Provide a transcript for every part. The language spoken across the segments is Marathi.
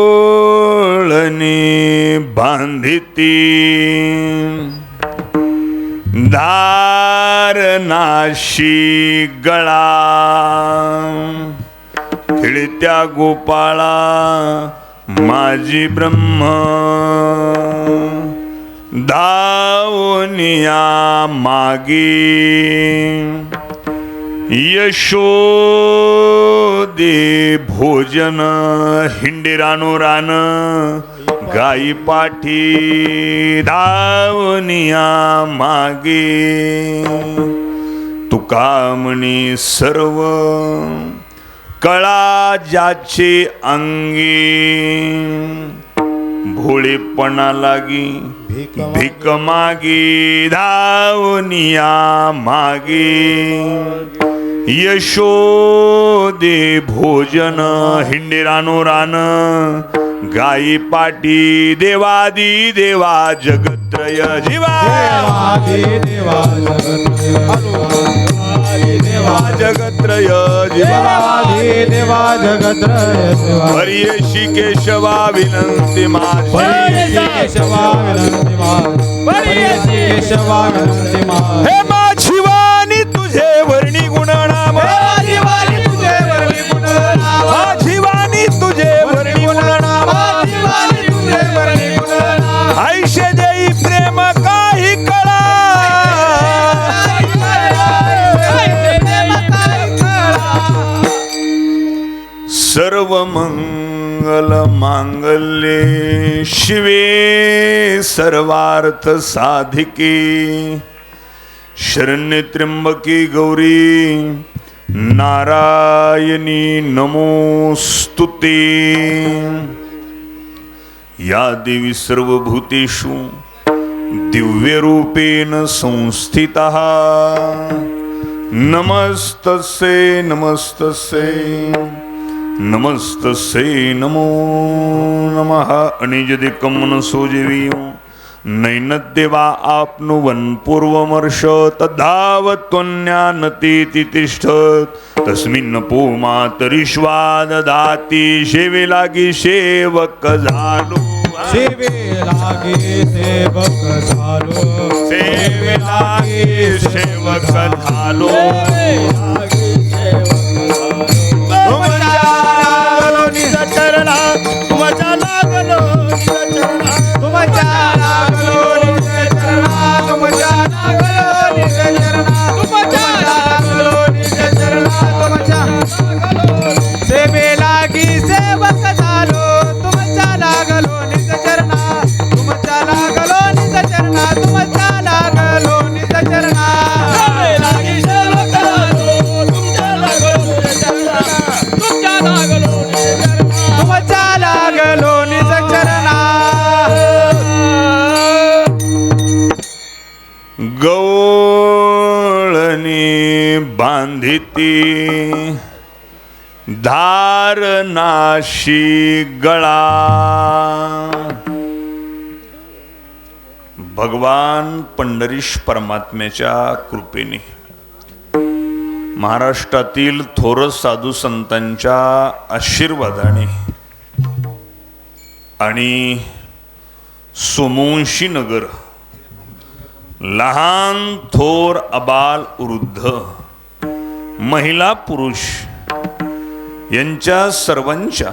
गवळणी बांधिती धारनाशी गळा खेळत्या गोपाळा माझी ब्रह्म धावनिया मागे यशोदे भोजन हिंडिरानुरान गाई पाठी धावनिया मागे तुका म्हणी सर्व कळा ज्याचे अंगी भोळेपणा लागी भीक मागे धावनिया मागे यशोदे भोजन हिंडिरानुरान गाई पाटी देवादी देवा जगत्रय जीवा देवा जगत्रय जीवा देवा जगत्रय हरियशी केशवा विनंती माझी केशवा विनंती हे माझी वाणी तुझे वर्णी गुणनाम माझी वाणी तुझे वर्णी गुणनाम आयुष्य देई प्रेम काही कळा सर्व मंगल मांगल्ये शिवे सर्वार्थ साधिके शरण्ये त्र्यंबके गौरी नारायणी नमोस्तुते या देवी सर्वभूतेषु दिव्यरूपेण संस्थितः नमस्तस्यै नमस्तस्यै नमस्तस्यै नमो नमः अनिजदिकं मनसो जीवियो नैनद्देवा आप्नुवन् पूर्वमर्ष तद्धावत्वन्यानतीति तिष्ठत् तस्मिन् पोमातरिष्वा ददाति सेवे लागी सेवक झालो सेवे लागे सेवक झालो सेवे लागी सेवक झालो तुमच्या लागलो तुमच्या लागलो सेवे लागी सेवक झालो तुमच्या लागलो निज चरणा तुमच्या लागलो निज चरणा तुमच्या लागलो निज चरणा लागी सेवक झालो तुमच्या लागलो निज चरणा तुमच्या लागलो तुमच्या लागलो निज चरणा गवळणी बांधिती धारनाशी गळा भगवान पंढरीश परमात्म्याच्या कृपेने महाराष्ट्रातील थोर साधू संतांच्या आशीर्वादाने आणि सोमवंशी नगर लहान थोर अबाल वृद्ध महिला पुरुष यांच्या सर्वांच्या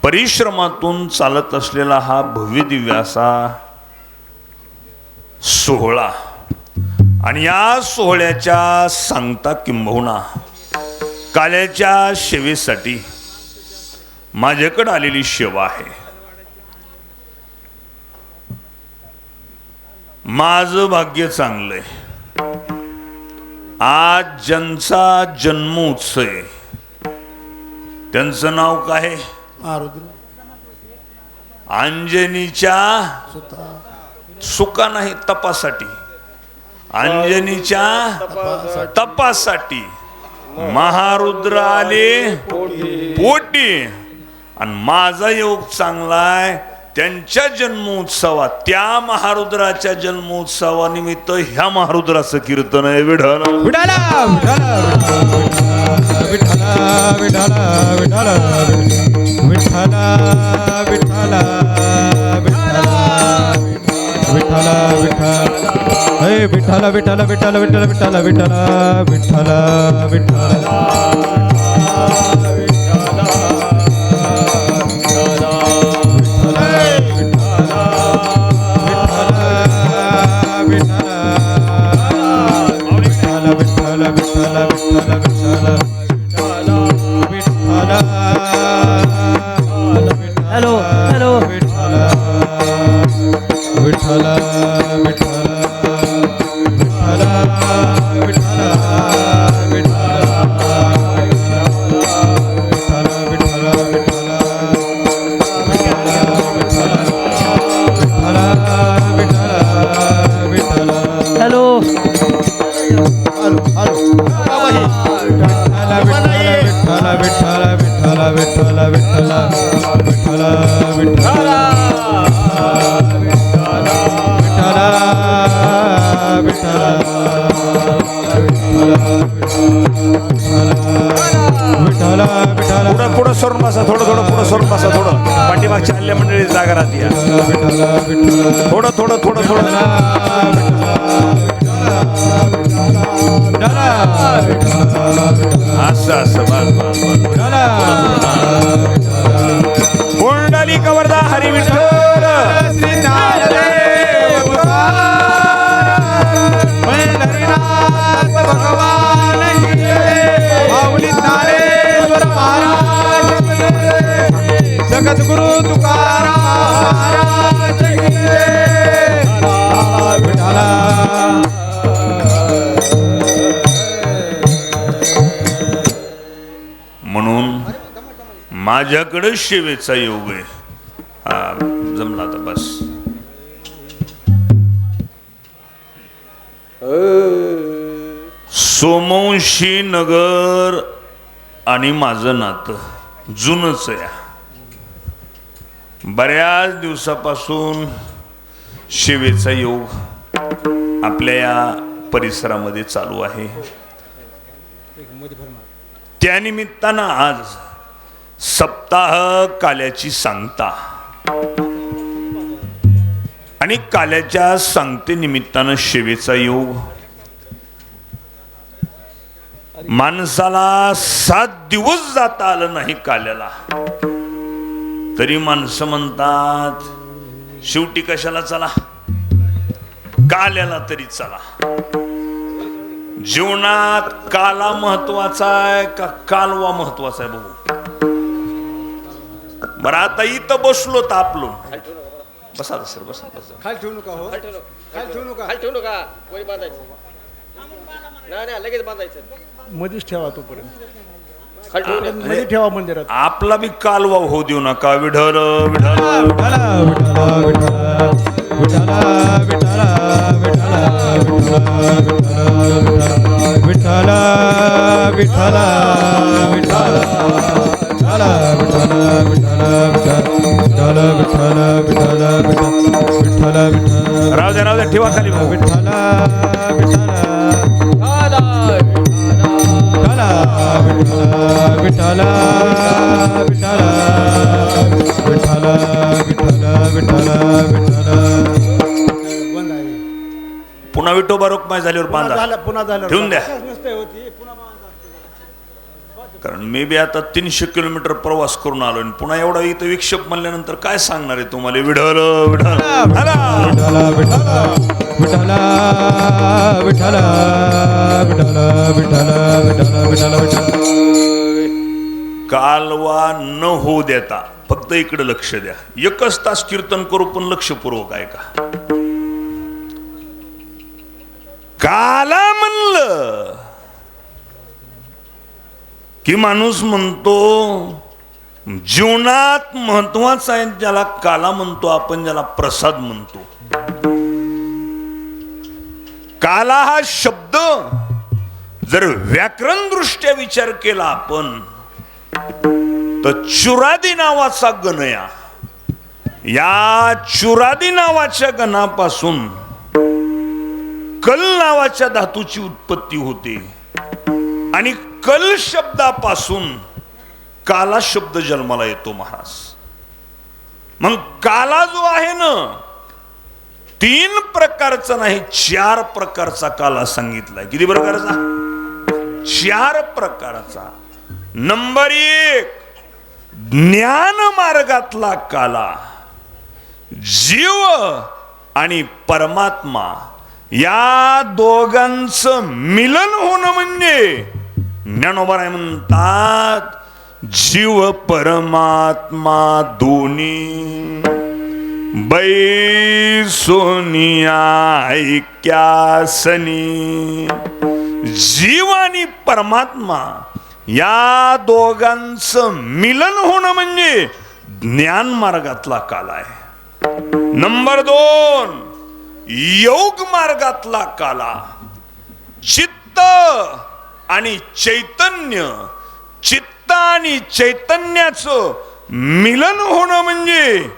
परिश्रमातून चालत असलेला हा भव्य दिव्य असा सोहळा आणि या सोहळ्याच्या सांगता किंबहुना काल्याच्या सेवेसाठी माझ्याकडे आलेली सेवा आहे. माझं भाग्य चांगलंय. आज ज्यांचा जन्मोत्सव आहे त्यांचं नाव काय? अंजनीच्या सुका नाही तपासाठी अंजनीच्या तपासाठी महारुद्र आले पोटी आणि माझा योग चांगलाय त्यांच्या जन्मोत्सवात त्या महारुद्राच्या जन्मोत्सवानिमित्त ह्या महारुद्राचं कीर्तन आहे. Vitthal Vitthal Vitthal Vitthal Vitthal Vitthal Vitthal Vitthal Vitthal Vitthal Vitthal Vitthal Vitthal Vitthal hello hello Vitthal Vitthal Vitthal hello पुढं पुढं सरून बसा थोडं पुढं सरून बसा थोडं पाठीमागच्या हल्ल्या मंडळी जागा राहते थोडं असं बस कुंडली कवरदा हरी विठ्ठल श्री ज्ञानदेव हरिनाथ भगवान की जय। माऊली ज्ञानेश्वर महाराज की जय। जगद्गुरु तुकाराम महाराज की जय। विठ्ठला म्हणून माझ्याकडे सेवेचा योग आहे हा जमला तर बस सोमवंशी नगर आणि माझं नातं जुनच आहे बऱ्याच दिवसापासून सेवेचा योग आपल्या या परिसरामध्ये चालू आहे त्यानिमित्तानं आज सप्ताह काल्याची सांगता आणि काल्याच्या सांगते निमित्तानं सेवेचा योग माणसाला 7 दिवस जाता आलं नाही काल्याला तरी माणसं म्हणतात शेवटी कशाला चला काल्याला तरी चला जीवनात काला महत्वाचा आहे का कालवा महत्वाचा आहे बघू बरं आता इथं बसलो तापलो बसा सर बसा खाली ठेवू नका हो खाली ठेवू नका वरी बांधायचं नाही लगेच बांधायचं मध्येच ठेवा तोपर्यंत खाली ठेवून मध्ये ठेवा मंदिरात आपला बी कालवा होऊ देऊ नका विठ्ठल विठ्ठल विठ्ठल विठ्ठल राहू दे ठेवा खाली भाऊ. पुन्हा विठोबा रोखमाय झाल्यावर बांधा पुन्हा झालं ठेवून द्या कारण मी बी आता 300 किलोमीटर प्रवास करून आलो आणि पुन्हा एवढा इथं विक्षेप म्हणल्यानंतर काय सांगणार आहे तुम्हाला विठ्ठल कालवा न होऊ देता फक्त इकडे लक्ष द्या 1 तास कीर्तन करू पण लक्षपूर्वक ऐका काला म्हणलं की माणूस म्हणतो जीवनात महत्वाचा आहे ज्याला काला म्हणतो आपण ज्याला प्रसाद म्हणतो काला हा शब्द जर व्याकरण दृष्ट्या विचार केला आपण तर चुरादी नावाचा गणया या चुरादी नावाच्या गणापासून कल नावाच्या धातूची उत्पत्ती होते आणि कल शब्दापासून काला शब्द जन्माला येतो महाराज मग काला जो आहे ना 3 प्रकारचा नाही 4 प्रकारचा काला सांगितलाय. किती प्रकारचा? 4 प्रकारचा. नंबर 1 ज्ञान मार्गातला काला. जीव आणि परमात्मा या दोघांचं मिलन होणं म्हणजे ज्ञानोबा म्हणतात जीव परमात्मा दोन्ही बैसोनिया ऐक्यासनी. जीव आणि परमात्मा या दोघांचं मिलन होणं म्हणजे ज्ञान मार्गातला काल आहे. नंबर 2 योग मार्गातला काला. चित्त आणि चैतन्य, चित्त आणि चैतन्याचं मिलन होणं म्हणजे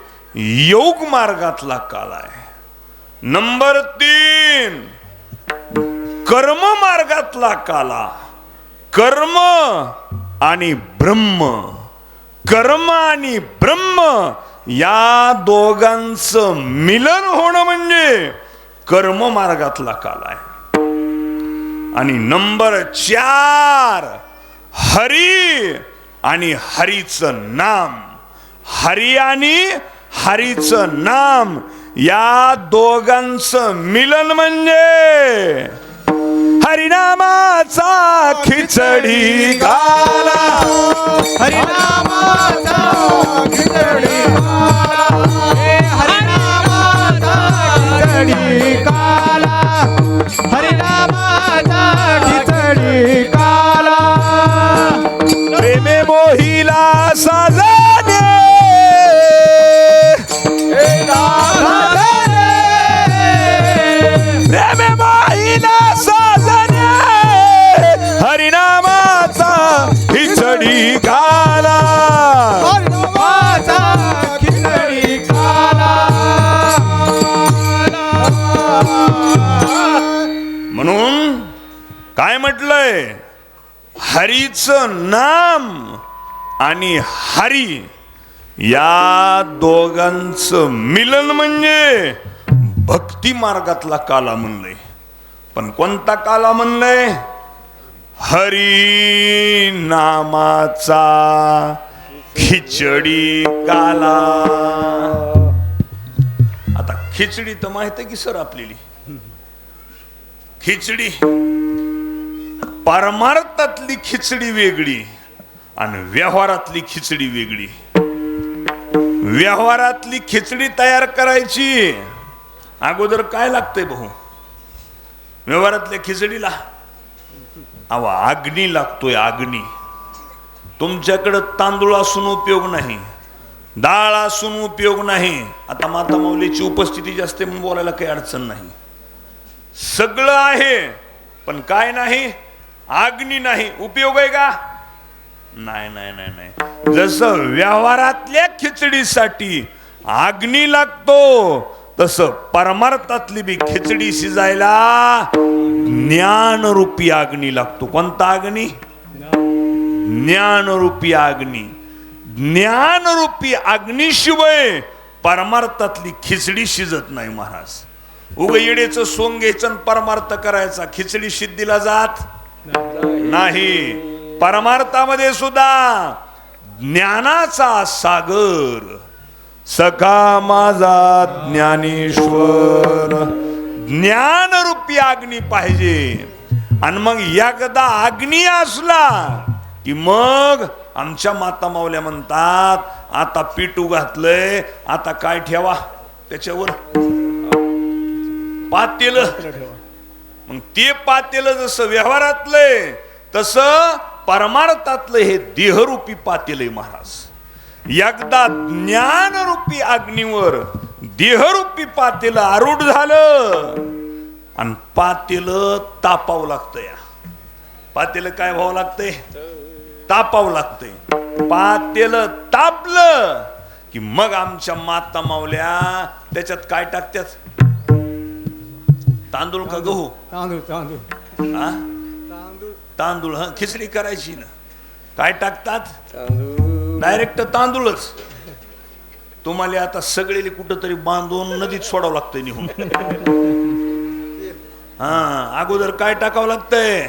योग मार्गातला काल आहे. नंबर 3 कर्म मार्गातला काला. कर्म आणि ब्रह्म, कर्म आणि ब्रह्म या दोघांचं मिलन होणं म्हणजे कर्म मार्गातला काल आहे. आणि नंबर 4 हरी आणि हरीचं नाम. हरी आणि हरीचं नाम या दोघांचं मिलन म्हणजे हरिनामाचा खिचडी काला. हरिनामाचा खिचडी काला. हरिनामाचा खिचडी काला. हरिनामाचा खिचडी काला. प्रेमे मोहिला साजने प्रेमे मोहिला साजने हरिनामाचा खिचडी काला. हरिनामाचा खिचडी काला. म्हणून काय म्हटलंय? हरीचं नाम आणि हरी या दोघांचं मिलन म्हणजे भक्ती मार्गातला काला म्हणलंय. पण कोणता काला म्हणलंय? हरी नामाचा खिचडी काला. आता खिचडी तर माहित आहे की सर आपल्याली. खिचडी परमार्थातली खिचडी वेगळी आणि व्यवहारातली खिचडी वेगळी. व्यवहारातली खिचडी तयार करायची अगोदर काय लागतंय भाऊ? व्यवहारातल्या खिचडीला अग्नी लागतोय. अग्नी. तुमच्याकडे तांदूळ असून उपयोग नाही, डाळ असून उपयोग नाही. आता माता माऊलीची उपस्थिती जास्त म्हणून बोलायला काही अडचण नाही. सगळं आहे पण काय नाही? अग्नी नाही. उपयोग आहे का? नाही नाही नाही नाही. जसं व्यवहारातल्या खिचडीसाठी अग्नी लागतो तसं परमार्थातली बी खिचडी शिजायला ज्ञान रूपी अग्नी लागतो. कोणता अग्नी? ज्ञान रूपी अग्नी. ज्ञान रूपी अग्नीशिवाय परमार्थातली खिचडी शिजत नाही महाराज. उग येडेचं सोंग घ्यायचं परमार्थ करायचा, खिचडी सिद्धीला जात नाही. परमार्थामध्ये सुद्धा ज्ञानाचा सागर सखा माझा ज्ञानेश्वर. ज्ञान रूपी अग्नी पाहिजे. आणि मग एकदा अग्नी असला की मग आमच्या माता माऊल्या म्हणतात आता पिटू घातलंय, आता काय ठेवा त्याच्यावर? पातेलं. मग ते पातेलं जसं व्यवहारातलंय तसं परमार्थातलं हे देहरूपी पातेलंय महाराज. एकदा ज्ञानरूपी अग्नीवर देहरूपी पातेलं आरूढ झालं आणि पातेलं तापावं लागतंय. पातेलं काय व्हावं लागतंय? तापावं लागतंय. पातेलं तापलं की मग आमच्या माता माऊल्या त्याच्यात काय टाकतात? तांदूळ का गहू? तांदूळ. तांदूळ. हा? तांदूळ. हा, खिचडी करायची ना. काय टाकतात? डायरेक्ट तांदूळच. तुम्हाला आता सगळे कुठंतरी बांधून नदीत सोडावं लागतंय निघून. हा अगोदर काय टाकावं लागतंय?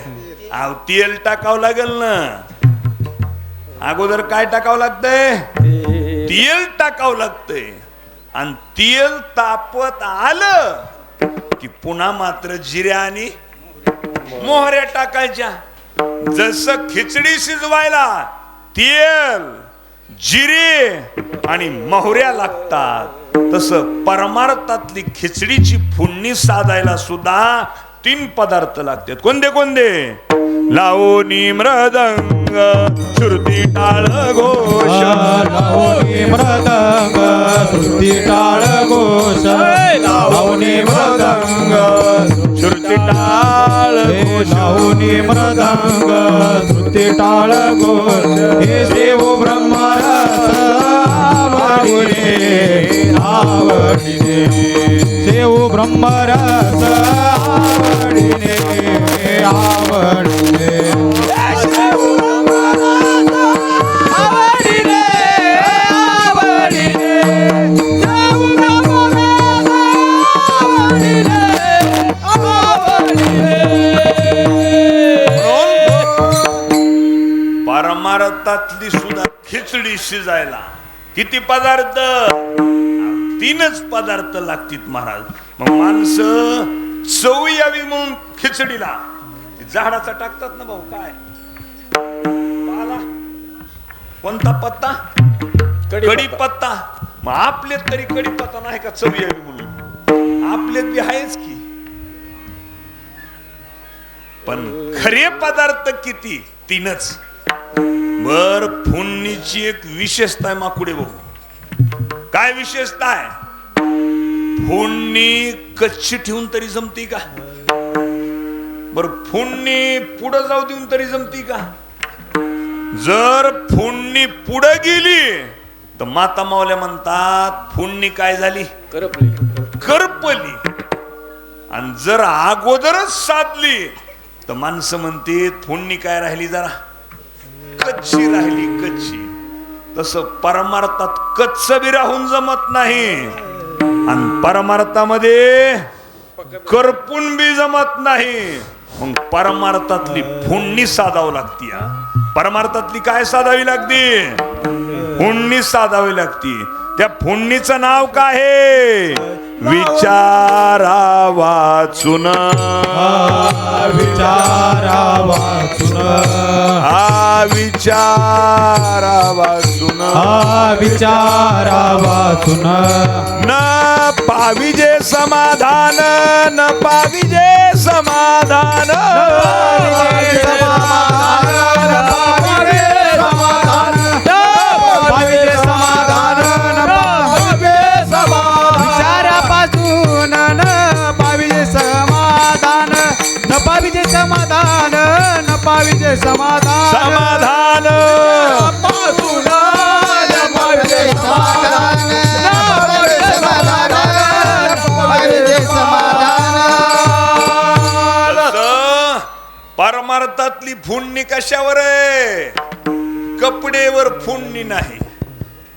तेल टाकावं लागेल ना. अगोदर काय टाकावं लागतंय? तेल टाकावं लागतंय. आणि तेल तापत आलं की पुन्हा मात्र जिऱ्या आणि मोहऱ्या टाकायच्या. जसं खिचडी शिजवायला तेल, जिरे आणि मोहऱ्या लागतात, तसं परमार्थातली खिचडीची फोडणी साधायला सुद्धा 3 पदार्थ लागतात. कोणते कोणते? लावणी मृदंग श्रुती टाळ घोष. लावणी मृदंग श्रुती टाळ घोष. लावणी मृदंग श्रुती टाळ घोष. लावणी मृदंग श्रुती टाळ घोष. हे देव ब्रह्मरस आवडीने आवडीने. देव ब्रह्मरस आवडीने आवडीने. परमार्थातली सुद्धा खिचडी शिजायला किती पदार्थ? 3च पदार्थ लागतील महाराज. मग माणसं चव यावी म्हणून खिचडीला झाडाचा टाकतात ना भाऊ. काय पाला? कोणता पत्ता? कढीपत्ता. मग आपल्यात तरी कढीपत्ता नाही का चव यावी म्हणून? आपल्यात बी आहेच की. पण खरे पदार्थ किती? 3च. बर फोडणीची एक विशेषता आहे माकुडे भाऊ. काय विशेषता आहे? फोडणी कच्ची ठेवून तरी जमती का? बर फोडणी पुढे जाऊ देऊन तरी जमती का? जर फोडणी पुढे गेली तर माता मावल्या म्हणतात फोडणी काय झाली? करपली. आणि जर अगोदरच साधली तर माणसं म्हणते फोडणी काय राहिली? जरा कच्ची राहिली, कच्ची. तसं परमार्थात कच्च बी राहून जमत नाही आणि परमार्थामध्ये करपून बी जमत नाही. मग परमार्थातली फोडणी साधावी लागती. परमार्थातली काय साधावी लागते? फोडणी साधावी लागती. त्या फोडणीचं नाव काय आहे? विचारा वाचून. विचारा वाचून. विचारा वाचून. विचारा वाचून. न पाविजे समाधान, न पाविजे समाधान. समाधान न पाविजे समाधान. समाधान पासून न पाविजे समाधान. परमार्थातली फोडणी कशावर आहे? कपडेवर फोडणी नाही,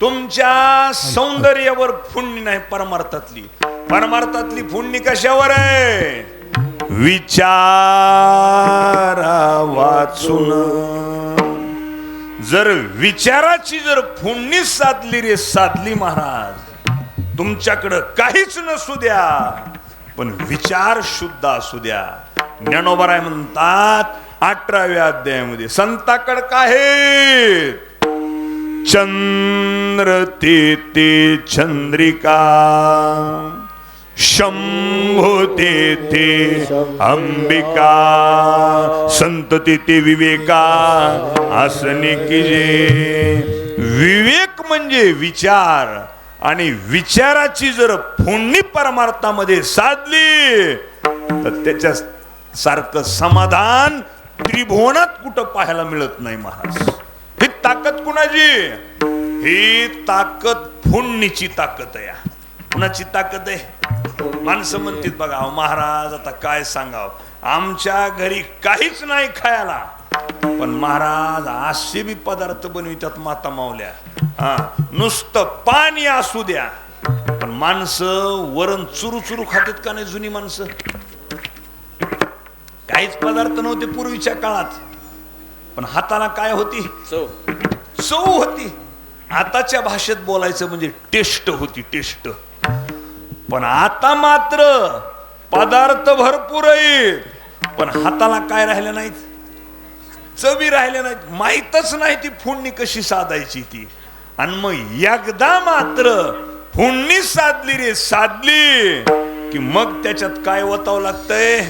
तुमच्या सौंदर्यावर फोडणी नाही. परमार्थातली फोडणी कशावर आहे? विचारा वाचून. जर विचाराची जर फोडणी साधली रे साधली महाराज, तुमच्याकडं काहीच नसू द्या पण विचार शुद्ध असू द्या. ज्ञानोबराय म्हणतात 18व्या अध्यायामध्ये संताकड काय? चंद्र ते चंद्रिका, शंभो ते अंबिका, संतती ते विवेका असने कीजे. विवेक म्हणजे विचार, आणि विचाराची जर फोडणी परमार्थामध्ये साधली तर त्याच्या सारखं समाधान त्रिभुवनात कुठं पाहायला मिळत नाही महाराज. ही ताकद कुणाची? ही ताकद फोडणीची ताकद आहे. कुणाची ताकद आहे? माणसं म्हणतात बघा महाराज आता काय सांगाव, आमच्या घरी काहीच नाही खायला, पण महाराज असे बी पदार्थ बनवितात माता मावल्या, हा नुसतं पाणी असू द्या, पण माणसं वरण चुरू चुरू खातात का नाही जुनी माणसं? काहीच पदार्थ नव्हते पूर्वीच्या काळात, पण हाताला काय होती? चव होती. आताच्या भाषेत बोलायचं म्हणजे टेस्ट होती, टेस्ट. पण आता मात्र पदार्थ भरपूर आहेत, पण हाताला काय राहिलं नाहीत? चवी राहिल्या नाहीत. माहीतच नाही ती फोडणी कशी साधायची ती. आणि मग एकदा मात्र फोडणी साधली रे, साधली की मग त्याच्यात काय वतावं लागतंय?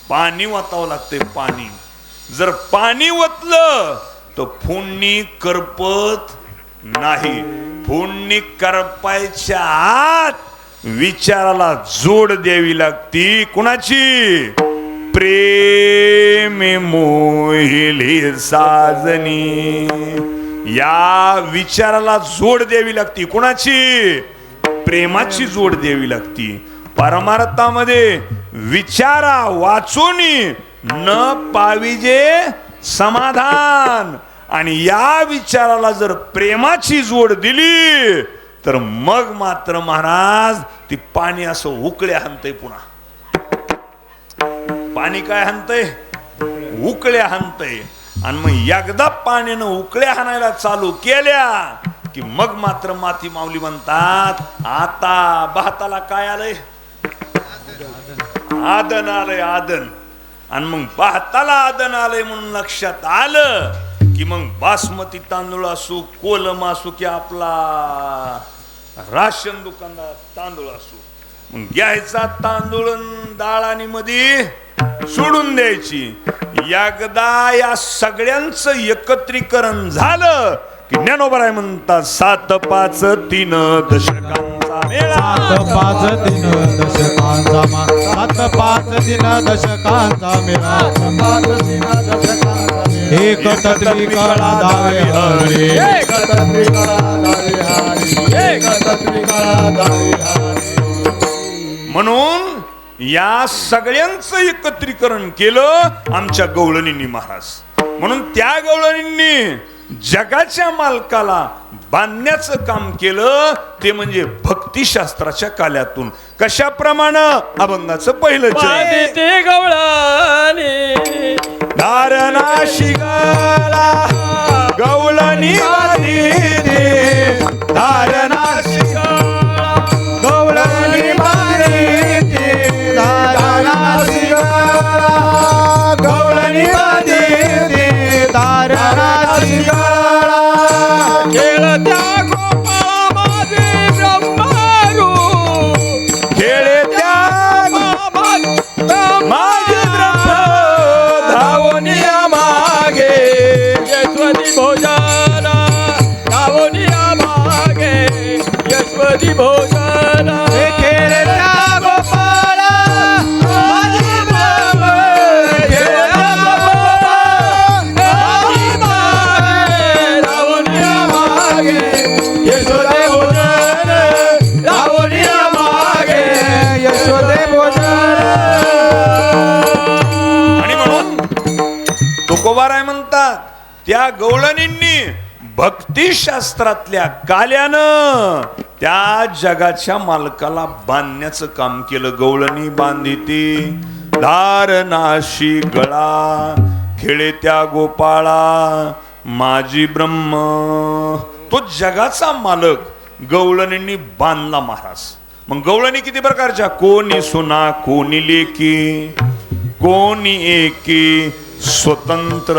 पाणी वतावं लागतंय, पाणी. जर पाणी वतलं तर फोडणी करपत नाही. फोडणी करपायच्या आत विचाराला जोड द्यावी लागती. कुणाची? प्रेम मोहिली साजनी. या विचाराला जोड द्यावी लागती. कुणाची? प्रेमाची जोड द्यावी लागती. परमार्थामध्ये विचारा वाचूनी न पाविजे समाधान. आणि या विचाराला जर प्रेमाची जोड दिली तर मग मात्र महाराज ती पाणी असं उकळ्या हाणतंय. पुन्हा पाणी काय हाणतंय? उकळ्या हाणतंय. आणि मग एकदा पाण्यानं उकळ्या हाणायला चालू केल्या की मग मात्र माती माऊली म्हणतात, आता भाताला काय आलंय? आदन आलंय, आदन. आणि मग भाताला आदन आलंय म्हणून लक्षात आलं की मग बासमती तांदूळ असू, कोलम असू, की आपला राशन दुकानदार तांदूळ असू, मग घ्यायचा तांदूळ डाळ आणि मध्ये सोडून द्यायची. एकदा या सगळ्यांचं एकत्रीकरण झालं की ज्ञानोबराय म्हणतात, 7-5-3 दशकांचा मेळा. 7-5-3 दशकांचा मेळा. 7-5-3 दशकांचा मेळा. एकत्रित कळा दावे हरी. एकत्रित कळा दावे हरी. एकत्रित कळा दावे हरी. म्हणून या सगळ्यांचं एकत्रीकरण केलं आमच्या गवळणींनी महाराज. म्हणून त्या गवळणींनी जगाच्या मालकाला बांधण्याचं काम केलं, ते म्हणजे भक्तिशास्त्राच्या काल्यातून. कशाप्रमाणे? अभंगाचं पहिलं ते गवळणी धारणा शिगाला गवळणी धारणा शिगाला गवळणी धारणा शिगाला गवळणी धारणा शिगाला खेळत्या गोपाळा माझे ब्रह्मारू. खेळत्या माझे ब्रह्म धावनिया मागे. यशवती भोजन धावनिया मागे. यशवती भोजन खेळत्या गोपाळा माझे ब्रह्म. खेळत्या धावनिया मागे. यशवती भोजन धावनिया मागे. यशोदे भोजन. आणि म्हणून तुकोबाराय म्हणतात, त्या गवळणींनी भक्तिशास्त्रातल्या काल्यानं त्या जगाच्या मालकाला बांधण्याचं काम केलं. गवळणी बांधिती धारणाशी गळा. खेळे त्या गोपाळा माझी ब्रह्म. तो जगाचा मालक गवळणींनी बांधला महाराज. मग गवळणी किती प्रकारच्या? कोणी सुना, कोणी लेकी, कोणी एकी स्वतंत्र.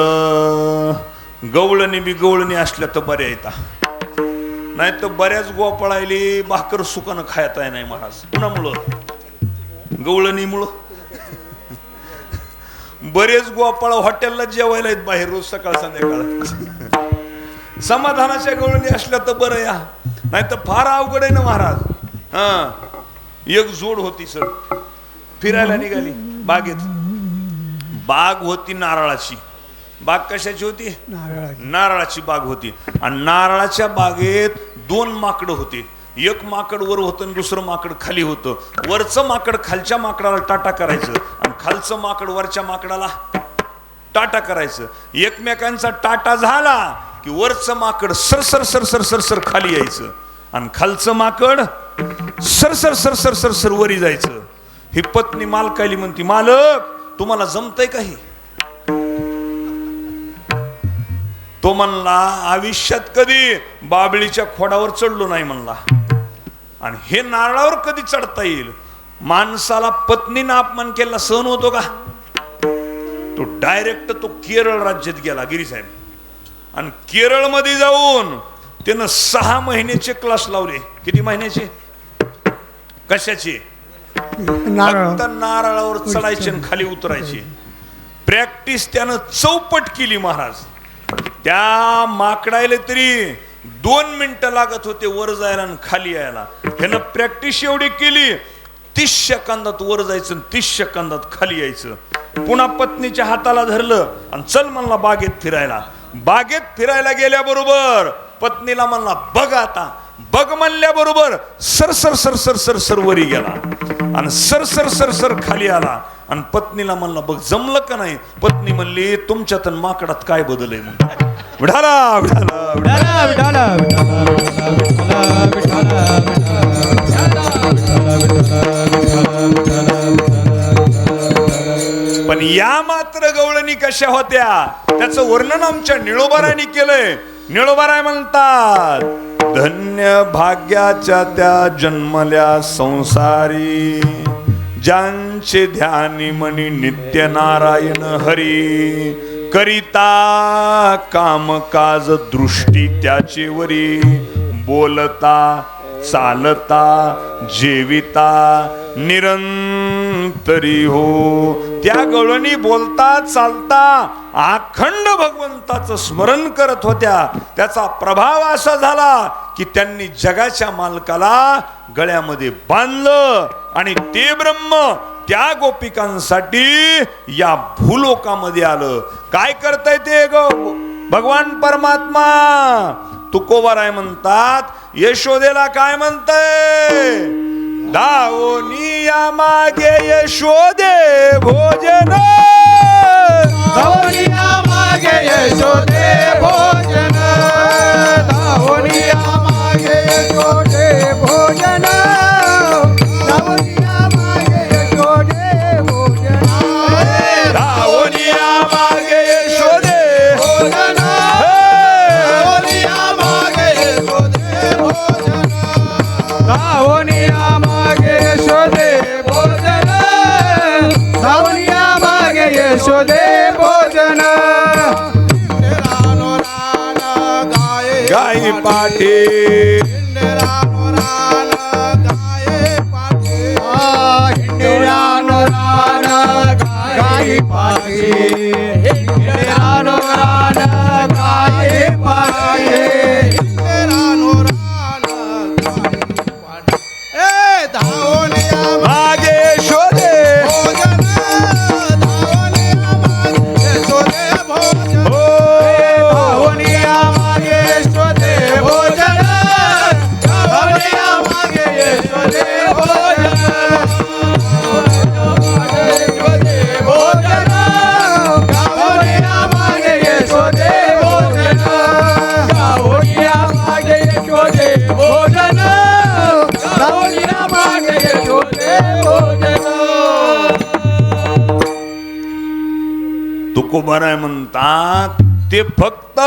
गवळणी बी गवळणी असल्या तर बऱ्या येतात, नाही तर बऱ्याच गोपाळायली भाकर सुकानं खायता नाही महाराज. कुणामुळं? गवळणीमुळं. बरेच गोपाळ हॉटेलला जेवायला आहेत बाहेर रोज सकाळ संध्याकाळ. समाधानाच्या गवळणी असल्या तर बरं या, नाही तर फार अवघड आहे ना महाराज. हा, एक जोड होती सर, फिरायला निघाली बागेत. बाग होती नारळाची. बाग कशाची होती? नारळाची बाग होती. आणि नारळाच्या बागेत 2 माकडं होते. एक माकड वर होतं आणि दुसरं माकड खाली होतं. वरचं माकड खालच्या माकडाला टाटा करायचं आणि खालचं माकड वरच्या माकडाला टाटा करायचं. एकमेकांचा टाटा झाला की वरचं माकड सरसर सरसर सरसर खाली यायचं आणि खालचं माकड सरसर सरसर सरसर वरी जायचं. ही पत्नी मालकाली म्हणती, मालक तुम्हाला जमतंय काही? तो म्हणला, आयुष्यात कधी बाबळीच्या खोडावर चढलो नाही म्हणला, आणि हे नारळावर कधी चढता येईल? माणसाला पत्नीनं अपमान केला सहन होतो का? तो डायरेक्ट तो केरळ राज्यात गेला गिरीसाहेब, आणि केरळमध्ये जाऊन त्यानं 6 महिन्याचे क्लास लावले. किती महिन्याचे? कशाचे? फक्त नारळावर चढायचे आणि खाली उतरायचे. प्रॅक्टिस त्यानं चौपट केली महाराज. त्या माकडायला तरी 2 मिनिटं लागत होते वर जायला आणि खाली यायला. ह्यानं प्रॅक्टिस एवढी केली, 30 सेकंदात वर जायचं आणि 30 सेकंदात खाली यायचं. पुन्हा पत्नीच्या हाताला धरलं आणि चल म्हणला बागेत फिरायला. बागेत फिरायला गेल्याबरोबर पत्नीला म्हणला, बघ आता. बघ म्हणल्याबरोबर सरसर सरसर सरसर वरी गेला आणि सरसर सरसर खाली आला. आणि पत्नीला म्हणला, बघ जमलं का नाही? पत्नी म्हणली, तुमच्यात आणि माकडात काय बदल आहे? म्हणून विठाला विठाला विठाला विठाला पण या मात्र गवळणी कशा होत्या त्याचं वर्णन आमच्या निळोबारायनी केलंय. निळोबाराय म्हणतात, धन्य भाग्याच्या त्या जन्मल्या संसारी, ज्यांचे ध्यानी मनी नित्य नारायण हरी, करिता कामकाज दृष्टी त्याचे वरी, बोलता चालता जेविता निरंतरी हो. त्या गवळणी बोलता चालता अखंड भगवंताचं स्मरण करत होत्या. त्याचा प्रभाव असा झाला की त्यांनी जगाच्या मालकाला गळ्यामध्ये बांधलं आणि ते ब्रह्म त्या गोपिकांसाठी या भूलोकामध्ये आलं. काय करताय ते भगवान परमात्मा? तुकोबाराय म्हणतात, यशोदेला काय म्हणताय? दावोनिया मागे यशोदे भोजन, दावोनिया मागे यशोदे भोजन, दावोनिया मागे यशोदे भोजन, दावोनिया मागे यशोदे भोजन, दावोनिया मागे यशोदे भोजन, दावोनिया मागे यशोदे भोजन, दावोनिया मागे यशोदे भोजन, दावोनिया मागे यशोदे भोजन. गाई पाठी गाई पाठी, हिंडरानो रान गाई पाठी, हिंडरानो रान गाई पाठी. ए धावनिया मागे यशोदे भोजन, धावनिया मागे यशोदे भोजन, धावनिया मागे यशोदे भोजन, धावनिया मागे यशोदे भोजन, तुकोबाराय म्हणतात, ते फक्त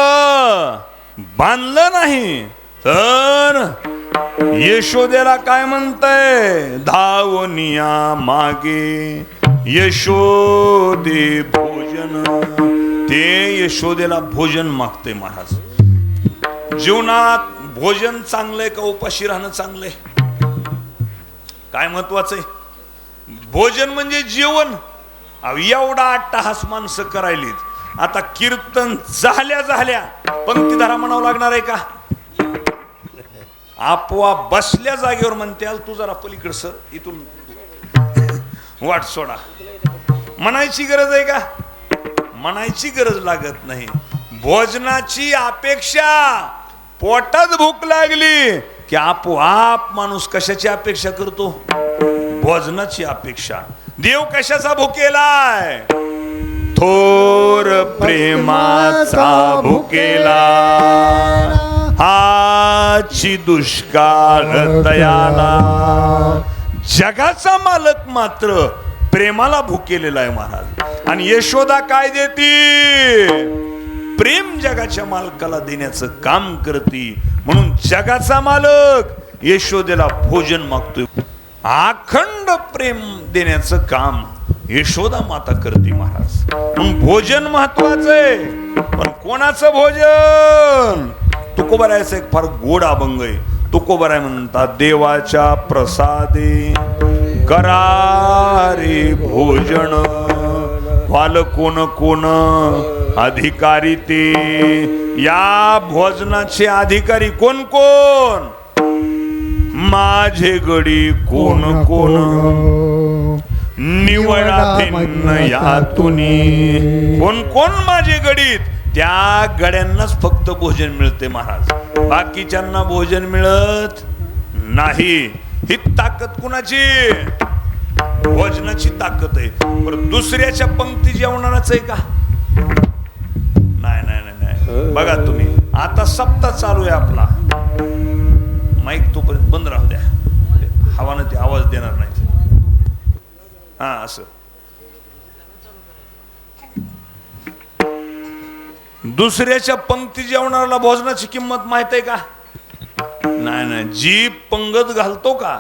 बांधलं नाही तर यशोदेला काय म्हणताय? धावनिया मागे यशोदे भोजन. ते यशोदेला भोजन मागते महाराज. जीवनात भोजन चांगलंय का उपाशी राहणं चांगलंय? काय महत्वाचंय? भोजन म्हणजे जेवण. एवढा अट्टाहास माणसं करायलीत. आता कीर्तन झाल्या झाल्या पंक्ती धरा म्हणावं लागणार आहे का? आपोआप बसल्या जागेवर म्हणते, तू जरा पलीकड सर, इथून वाट सोडा. म्हणायची गरज आहे का? म्हणायची गरज लागत नाही. भोजनाची अपेक्षा, पोटात भूक लागली की आपोआप माणूस कशाची अपेक्षा करतो? भोजनाची अपेक्षा. देव कशाचा भुकेलाय? थोर प्रेमाचा भुकेला हाची दुष्काळ तयाला. जगाचा मालक मात्र प्रेमाला भुकेलेला आहे महाराज. आणि यशोदा काय देती? प्रेम जगाच्या मालकाला देण्याचं काम करती. म्हणून जगाचा मालक यशोदेला भोजन मागतोय. अखंड प्रेम देण्याचं काम यशोदा माता करते महाराज. म्हणून भोजन महत्वाचं आहे. पण कोणाचं भोजन? तुकोबारायचं एक फार गोड अभंग आहे. तुकोबाराय म्हणतात, देवाच्या प्रसादे करारे भोजन वाल कोण कोण अधिकारी ते. या भोजनाचे अधिकारी कोण कोण? माझे गडी कोण कोण निवडा भिन्न यातुनी. कोण कोण माझे गडीत? त्या गड्यांनाच फक्त भोजन मिळते महाराज. बाकीच्यांना भोजन मिळत नाही. ही ताकद कुणाची? भोजनाची ताकद आहे. बरं, दुसऱ्याच्या पंक्ती जेवणाराच आहे का? नाही नाही नाही. बघा तुम्ही, आता सप्ताह चालू आहे आपला. माईक तोपर्यंत बंद राहू द्या, हवानं ते आवाज देणार नाही. हा, असं दुसऱ्याच्या पंक्ती जेवणाला भोजनाची किंमत माहित आहे का? नाही नाही. जी पंगत घालतो का,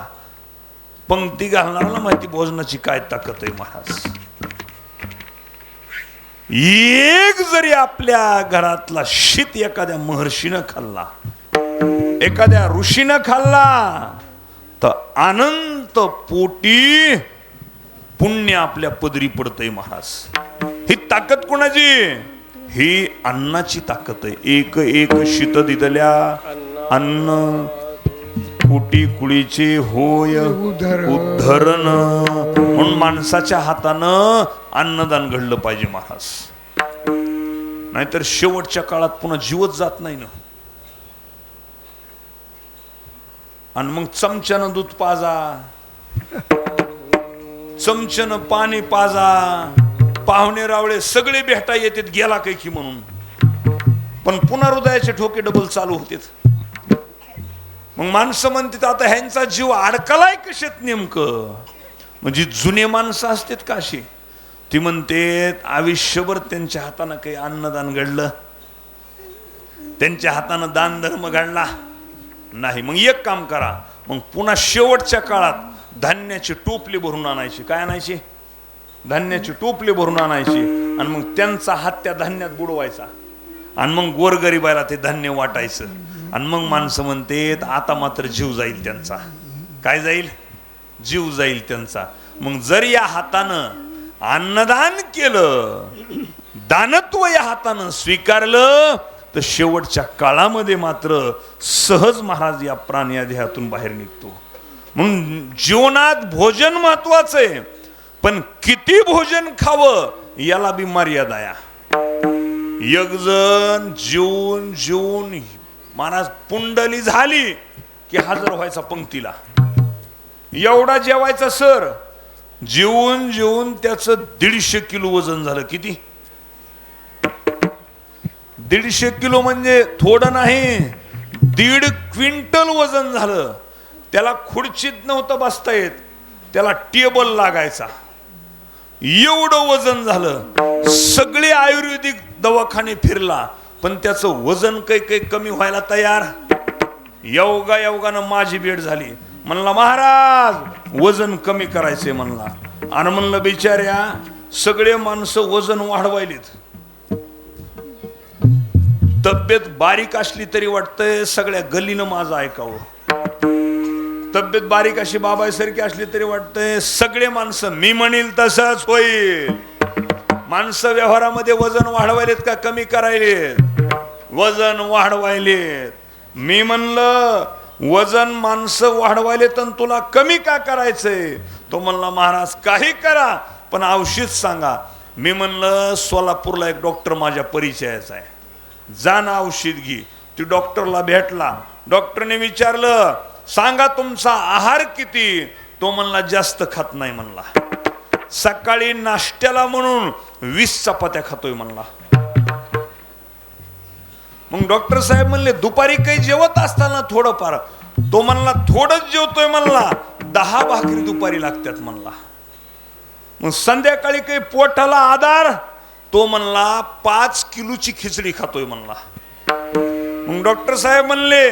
पंक्ती घालणाऱ्याला माहिती भोजनाची काय ताकद आहे महाराज. एक जरी आपल्या घरातला शीत एखाद्या महर्षीनं खाल्ला, एखाद्या ऋषीनं खाल्ला, तर अनंत पोटी पुण्य आपल्या पदरी पडतंय महाराज. ही ताकद कोणाची? ही अन्नाची ताकद आहे. एक एक शीत दिदल्या अन्न कुटी कुळीचे होय उद्धरण. म्हणून माणसाच्या हातानं अन्नदान घडलं पाहिजे महाराज. नाहीतर शेवटच्या काळात पुन्हा जीवच जात नाही ना. आणि मग चमच्यानं दूध पाजा, चमच्यानं पाणी पाजा, पाहुणे रावळे सगळे भेटा येतात गेला काही की म्हणून. पण पुन्हा हृदयाचे ठोके डबल चालू होतेत. मग माणसं म्हणतात, आता ह्यांचा जीव अडकलाय कशात नेमकं? म्हणजे जुने माणसं असतात का अशी? ती म्हणते आयुष्यभर त्यांच्या हातानं काही अन्नदान घडलं, त्यांच्या हातानं दान धर्म घडला नाही. मग एक काम करा, मग पुन्हा शेवटच्या काळात धान्याची टोपली भरून आणायची. काय आणायची? धान्याची टोपली भरून आणायची. आणि मग त्यांचा हात त्या धान्यात बुडवायचा. आणि मग गोरगरिबाला ते धान्य वाटायचं. आणि मग माणसं म्हणते आता मात्र जीव जाईल त्यांचा. काय जाईल? जीव जाईल त्यांचा. मग जर या हातानं अन्नदान केलं, दानत्व या हातानं स्वीकारलं, तर शेवटच्या काळामध्ये मात्र सहज महाराज या प्राणी या देहातून बाहेर निघतो. म्हणून जीवनात भोजन महत्वाचं आहे. पण किती भोजन खावं याला बी मर्यादा आहे. एक जण जेवून जेवून महाराज पुंडली झाली की हजर व्हायचा पंक्तीला. एवढा जेवायचा सर. जेवून जेवून त्याचं 150 किलो वजन झालं. किती? 150 किलो म्हणजे थोडं नाही, 1.5 क्विंटल वजन झालं. त्याला खुर्चीत नव्हतं बसता येत, त्याला टेबल लागायचा. एवढं वजन झालं. सगळे आयुर्वेदिक दवाखाने फिरला, पण त्याचं वजन काही कमी व्हायला तयार. योगानं माझी भेट झाली. म्हणला महाराज वजन कमी करायचंय म्हणला. आणि म्हणलं बिचाऱ्या सगळे माणसं वजन वाढवायलेत. तब्येत बारीक असली तरी वाटतंय सगळ्या गल्लीनं माझं ऐकावं. तब्येत बारीक अशी बाबासारखी असली तरी वाटतंय सगळे माणसं मी म्हणेल तसंच होईल. माणसं व्यवहारामध्ये वजन वाढवायलेत का कमी करायलेत? वजन वाढवायलेत. मी म्हणलं वजन माणसं वाढवायलेत आणि तुला कमी का करायचंय? तो म्हणला महाराज काही करा पण औषध सांगा. मी म्हणलं सोलापूरला एक डॉक्टर माझ्या परिचयाचा आहे, जा ना औषध घे. ती डॉक्टरला भेटला. डॉक्टरने विचारलं सांगा तुमचा आहार किती? तो म्हणला जास्त खात नाही म्हणला. सकाळी नाश्त्याला म्हणून 20 चपात्या खातोय म्हणला. मग डॉक्टर साहेब म्हणले दुपारी काही जेवत असताना थोडंफार, तो म्हणला थोडंच जेवतोय म्हणला, 10 भाकरी दुपारी लागतात म्हणला. मग संध्याकाळी काही पोटाला आधार, तो म्हणला 5 किलोची खिचडी खातोय म्हणला. मग डॉक्टर साहेब म्हणले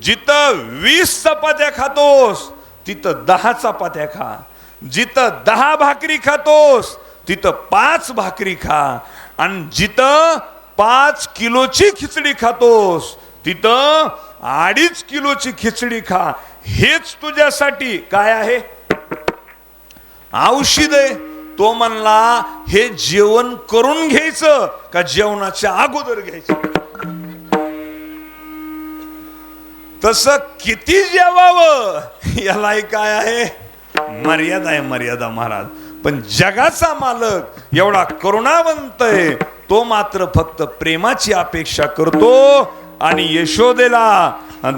जिथं 20 चपात्या खातोस तिथं 10 चपात्या खा, जिथं 10 भाकरी खातोस तिथं 5 भाकरी खा, आणि जिथं 5 किलोची खिचडी खातोस तिथं 2.5 किलोची खिचडी खा. हेच तुझ्यासाठी काय आहे? औषध आहे. तो म्हणला हे जेवण करून घ्यायचं का जेवणाच्या अगोदर घ्यायचं? तसं किती जेवावं यालाही काय आहे? मर्यादा आहे, मर्यादा महाराज. पण जगाचा मालक एवढा करुणावंत आहे, तो मात्र फक्त प्रेमाची अपेक्षा करतो. आणि यशोदेला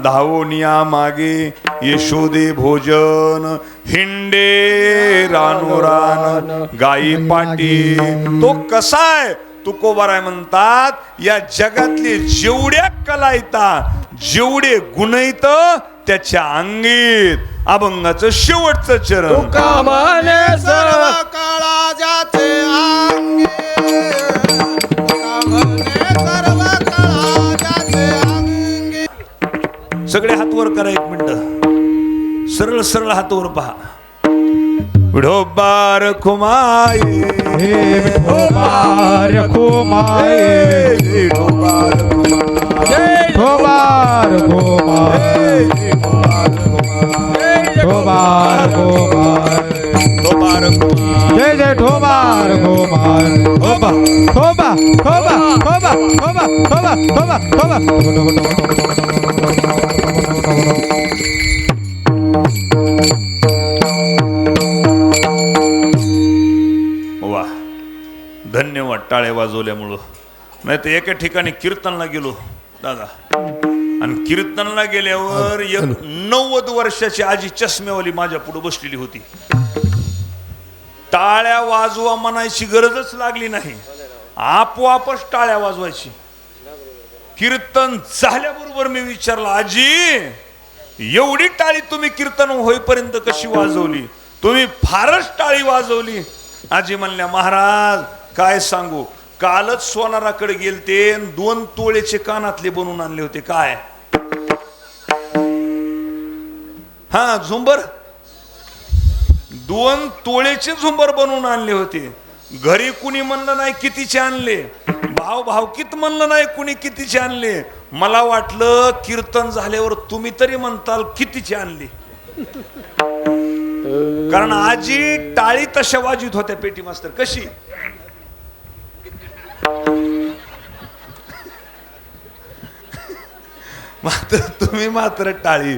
धावोनिया मागे यशोदे भोजन, हिंडे रानोरान गाई पाटी. तो कसा आहे? तुकोबाराय म्हणतात या जगातले जेवढ्या कला येतात, जेवढे गुण येत त्याच्या अंगीत अभंगाचं शेवटचं चरण. तुका म्हणे सर्व काळा ज्याचे अंगी, तुका म्हणे सर्व काळा ज्याचे अंगी. सगळे हात वर करा 1 मिनिट. सरळ सरळ हात वर पहा. विठोबा रखुमाई, विठोबा रखुमाई, विठोबा रखुमाई, विठोबा रखुमाई, विठोबा रखुमाई, विठोबा रखुमाई. जय जय ठोबा रखुमाई. ठोबा ठोबा ठोबा ठोबा ठोबा ठोबा ठोबा ठोबा. वा, धन्यवाद टाळे वाजवल्यामुळं. नाही तर एका ठिकाणी कीर्तनला गेलो दादा, आणि कीर्तनला गेल्यावर एक 90 वर्षाची आजी चष्म्यावाली माझ्या पुढे बसलेली होती. टाळ्या वाजवा म्हणायची गरजच लागली नाही, आपोआपच टाळ्या वाजवायची. कीर्तन झाल्याबरोबर मी विचारलं, आजी एवढी टाळी तुम्ही कीर्तन होईपर्यंत कशी वाजवली? तुम्ही फारच टाळी वाजवली. आजी म्हणल्या, महाराज काय सांगू, कालच सोनाराकडे गेलते, 2 तोळेचे कानातले बनवून आणले होते. काय? हा, झुंबर. 2 तोळेचे झुंबर बनवून आणले होते. घरी कुणी म्हणलं नाही कितीचे आणले, भावकीत म्हणलं नाही कुणी कितीचे आणले. मला वाटलं कीर्तन झाल्यावर तुम्ही तरी म्हणताल कितीचे आणले. कारण आजी टाळी तशा वाजवीत होत्या पेटी मास्तर. कशी? मात्र तुम्ही मात्र टाळी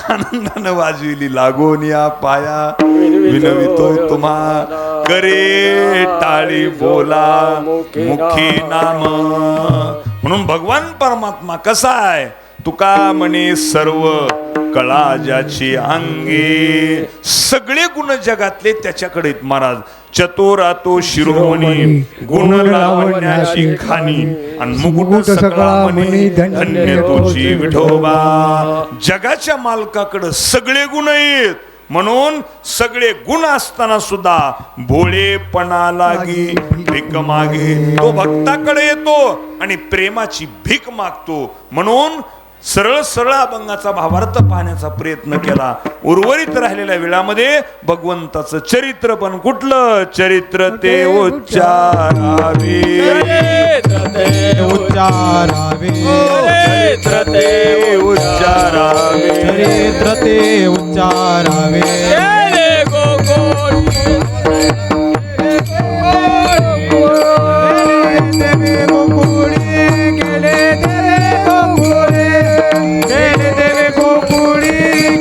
आनंदानं वाजविली. लागून या पाया विनवितोय तुम्हा, करे टाळी बोला मुखी नाम. म्हणून भगवान परमात्मा कसा आहे? तुका म्हणे सर्व कळा ज्याची अंगी, सगळे गुण जगातले त्याच्याकडे आहेत महाराज. चतुरातो शिरोमणी गुण लावण्याची खाणी, आणि मुकुट सकळा म्हणे धन्य तुझी विठोबा. जगाच्या मालकाकडे सगळे गुण आहेत, म्हणून सगळे गुण असताना सुद्धा भोळेपणा लागी भीक मागे. तो भक्ताकडे येतो आणि प्रेमाची भीक मागतो. म्हणून सरळ सरळ अभंगाचा भावार्थ पाहण्याचा प्रयत्न केला. उर्वरित राहिलेल्या वेळामध्ये भगवंताचं चरित्र, पण कुठलं चरित्र ते उच्चारावे, उच्चारावे, चरित्र ते उच्चारावे, चरित्र ते उच्चारावे. देवे गोकुळी गेले, देवे गोकुळी गेले, देवे गोकुळी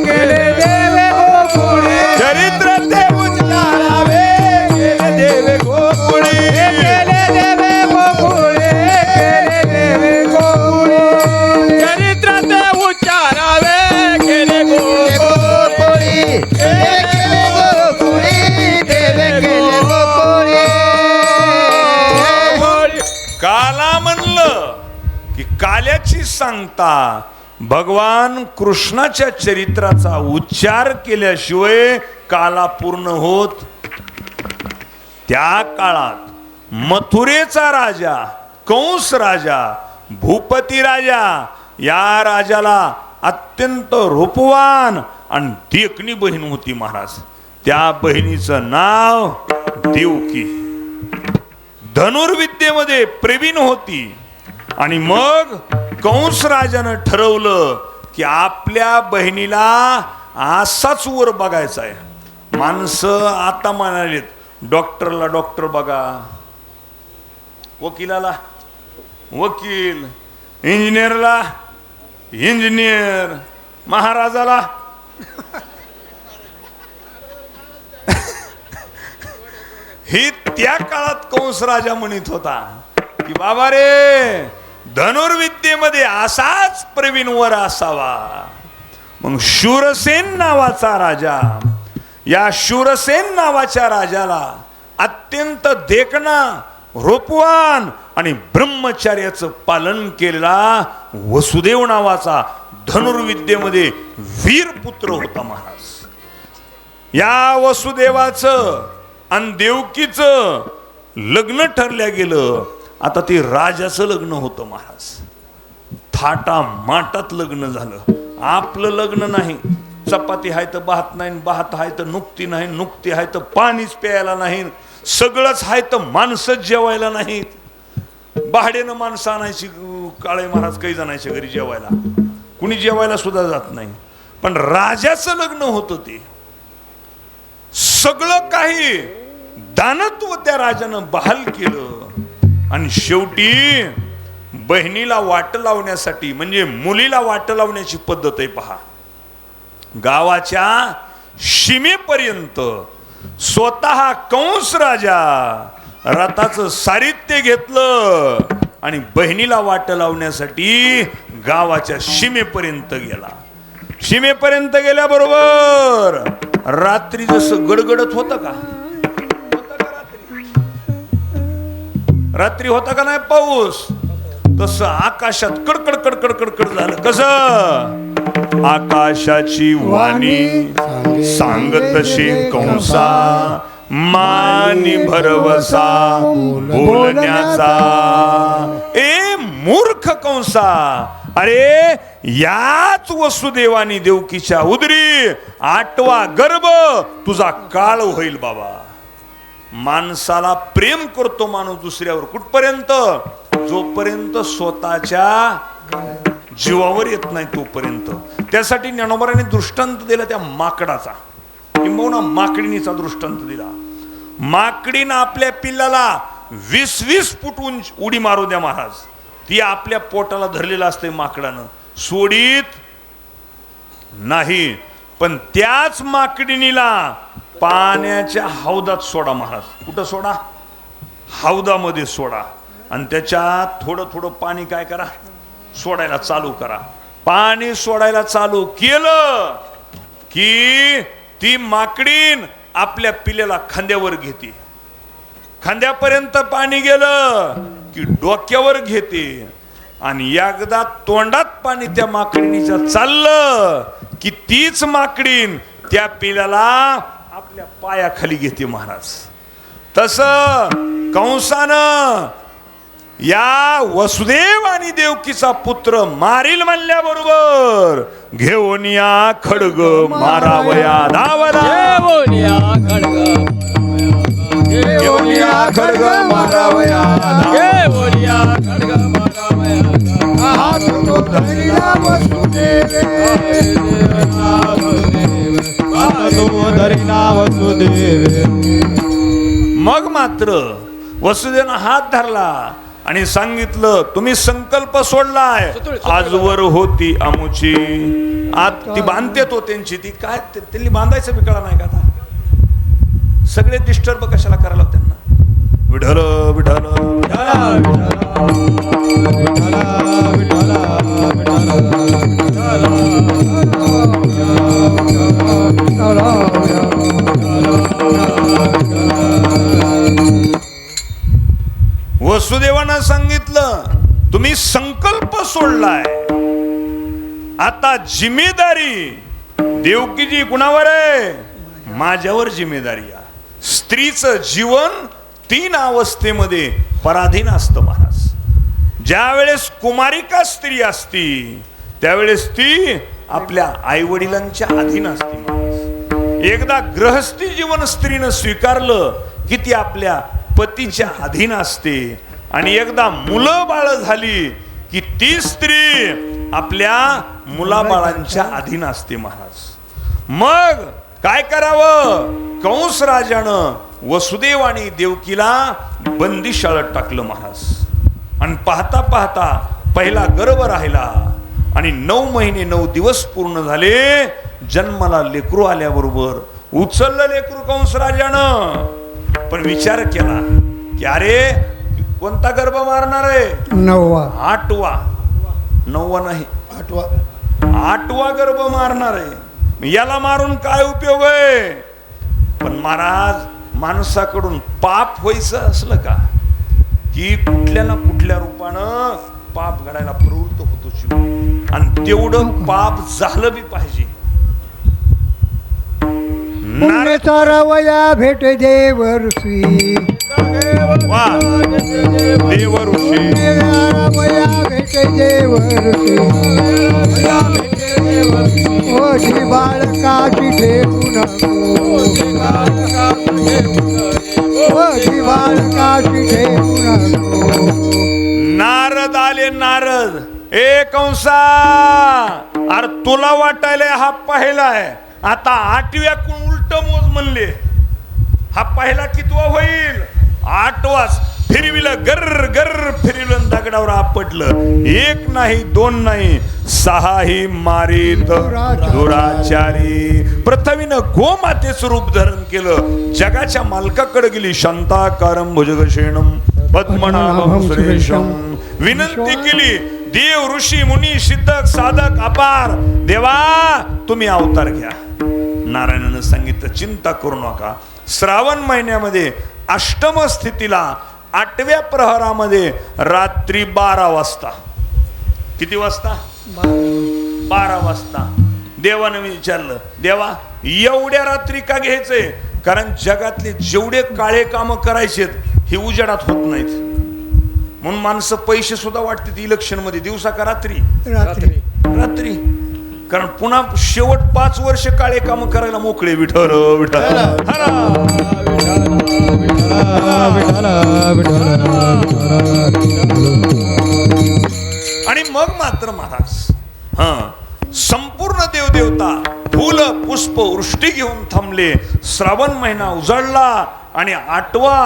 गेले, देवे गोकुळी. चरित्र ते उच्चारावे, गेले देवे गोकुळी, गेले देवे गोकुळी, गेले देवे गोकुळी. चरित्र ते उच्चारावे, गेले गोकुळी. सांगता भगवान कृष्णाच्या चरित्राचा उच्चार केल्याशिवाय काला पूर्ण होत. त्या काळात मथुरेचा राजा कंस राजा भूपती राजा, या राजाला अत्यंत रूपवान आणि देखणी बहीण होती महाराज. त्या बहिणीचं नाव देवकी. धनुर्विद्येमध्ये प्रवीण होती. आणि मग कंस राजानं ठरवलं की आपल्या बहिणीला असाच वर बघायचा आहे. माणसं आता म्हणालेत डॉक्टरला डॉक्टर बघा, वकिलाला वकील, इंजिनियरला इंजिनियर, महाराजाला ही त्या काळात कंस राजा म्हणत होता की बाबा रे, धनुर्विद्येमध्ये असाच प्रवीण वर असावा. मग शूरसेन नावाचा राजा, या शूरसेन नावाच्या राजाला अत्यंत देखणा रूपवान आणि ब्रह्मचर्याचं पालन केलेला वसुदेव नावाचा धनुर्विद्येमध्ये वीर पुत्र होता महाराज. या वसुदेवाचं आणि देवकीचं लग्न ठरल्या गेलं. आता ते राजाचं लग्न होतं महाराज. थाटा माटात लग्न झालं. आपलं लग्न नाही. चपाती आहे तर भात नाही, भात आहे तर नुकती नाही, नुकती आहे तर पाणीच प्यायला नाही, सगळंच आहे तर माणसंच जेवायला नाहीत. भाड्यानं माणसं आणायची, काळे महाराज काही जणांच्या घरी जेवायला, कुणी जेवायला सुद्धा जात नाही. पण राजाचं लग्न होतं ते. सगळं काही दानत्व त्या राजानं बहाल केलं. आणि शेवटी बहिणीला वाट लावण्यासाठी, म्हणजे मुलीला वाट लावण्याची पद्धत आहे पहा. गावाच्या सीमेपर्यंत स्वतः कंस राजा रथाचं साहित्य घेतलं आणि बहिणीला वाट लावण्यासाठी गावाच्या सीमेपर्यंत गेला. सीमेपर्यंत गेल्याबरोबर रात्री जसं गडगडत होतं का, रात्री होता का नाही पाऊस, तसं आकाशात कडकड कडकड कडकड झालं. कसं? आकाशाची वाणी सांगत तशी कंसा, मानी भरवसा बोलण्याचा. ए मूर्ख कंसा, अरे याच वसुदेवानी देवकीच्या उदरी 8वा गर्भ तुझा काळ होईल बाबा. माणसाला प्रेम करतो माणूस दुसऱ्यावर कुठपर्यंत? जोपर्यंत स्वतःच्या जीवावर येत नाही तोपर्यंत. त्यासाठी ज्ञानोबाराने दृष्टांत दिला त्या माकडाचा, किंबहुना माकडीनीचा दृष्टांत दिला. माकडीनं आपल्या पिल्लाला 20-20 फूट उंच उडी मारू द्या महाराज, ती आपल्या पोटाला धरलेलं असते माकडानं, सोडीत नाही. पण त्याच माकडीनीला पाण्याच्या हौदात सोडा महाराज. कुठं सोडा? हौदामध्ये सोडा. आणि त्याच्यात थोडं थोडं पाणी काय करा, सोडायला चालू करा. पाणी सोडायला चालू केलं की ती माकडीन आपल्या पिल्ल्याला खांद्यावर घेते. खांद्यापर्यंत पाणी गेलं की डोक्यावर घेते. आणि एकदा तोंडात पाणी त्या माकडीनीच्या चाललं की तीच माकडीन त्या पिल्ल्याला आपल्या पायाखाली घेते महाराज. तसं कंसानं या वसुदेव आणि देवकीचा पुत्र मारील म्हणल्याबरोबर घेऊन या खड्ग मारावया धावला. घेऊन या खड्ग मारावया, मग मात्र वसुदेवानं हात धरला आणि सांगितलं, तुम्ही संकल्प सोडलाय. आजवर होती आमुची, आत ती बांधते तो त्यांची, ती काय त्यांनी बांधायचं बी कळा नाही का? आता सगळे डिस्टर्ब कशाला करायला त्यांना? विठ्ठल विठ्ठल वसुदेवानं सांगितलं, तुम्ही संकल्प सोडलाय आता जिम्मेदारी देवकीची कुणावर आहे? माझ्यावर जिम्मेदारी आहे. स्त्रीचं जीवन 3 अवस्थेमध्ये पराधीन असतं महाराज. ज्या वेळेस कुमारिका स्त्री असती त्यावेळेस ती आपल्या आई वडिलांच्या अधीन असते महाराज. एकदा गृहस्थी जीवन स्त्रीनं स्वीकारलं की ती आपल्या पतीच्या अधीन असते. आणि एकदा मुलं बाळ झाली की ती स्त्री आपल्या मुलाबाळांच्या अधीन असते महाराज. मग काय करावं? कंस राजानं वसुदेव आणि देवकीला बंदिशाळेत टाकलं महाराज. आणि पाहता पाहता पहिला गर्भ राहिला आणि 9 महिने 9 दिवस पूर्ण झाले. जन्माला लेकरू आल्याबरोबर उचललं लेकरू कंस राजानं. पण विचार केला की अरे कोणता गर्भ मारणार आहे? 9वा 8वा. 9वा नाही 8वा 8वा गर्भ मारणार आहे. याला मारून काय उपयोग आहे? पण महाराज माणसाकडून पाप व्हायचं असलं का की कुठल्या ना कुठल्या रूपानं पाप घडायला प्रवृत्त होतो जीव. आणि तेवढं पाप झालं बी पाहिजे. पुण्य सारावया भेट देवऋषी वा देवऋषी सारावया भेट देवऋषी ओढी बाळकाची ठेवू नको ओढी बाळकाची ठेवू नको. नारद आले. नारद ए कंसा, अरे तुला वाटायला हा पहिला आहे. आता 8व्या कोण उलट मोज म्हणले. हा पहिला कितवा होईल? 8वाच. फिरविलं गर गर फिरविलं दगडावर आपटलं. 1 नाही 2 नाही 6ही मारीत दुराचारी. पृथ्वीनं गोमातेचं रूप धारण केलं. जगाच्या मालकाकडे गेली. शांताकारं भुजगशयनं पद्मनाभं सुरेशं. विनंती केली. देव ऋषी मुनी सिद्धक साधक अपार देवा तुम्ही अवतार घ्या. नारायणानं सांगितलं चिंता करू नका. श्रावण महिन्यामध्ये अष्टम स्थितीला 8व्या प्रहरामध्ये रात्री 12 वाजता. किती वाजता? 12 वाजता. देवानं विचारलं देवा एवढ्या रात्री का घ्यायचंय? कारण जगातले जेवढे काळे काम करायचेत हे उजेडात होत नाहीत. म्हणून माणसं पैसे सुद्धा वाटतात इलेक्शन मध्ये दिवसा का रात्री? रात्री. कारण पुन्हा शेवट 5 वर्ष काळे काम करायला मोकळे. विठ्ठल विठ्ठल आणि मग मात्र महाराज संपूर्ण देवदेवता फुल पुष्प वृष्टी घेऊन थांबले. श्रावण महिना उजळला आणि 8वा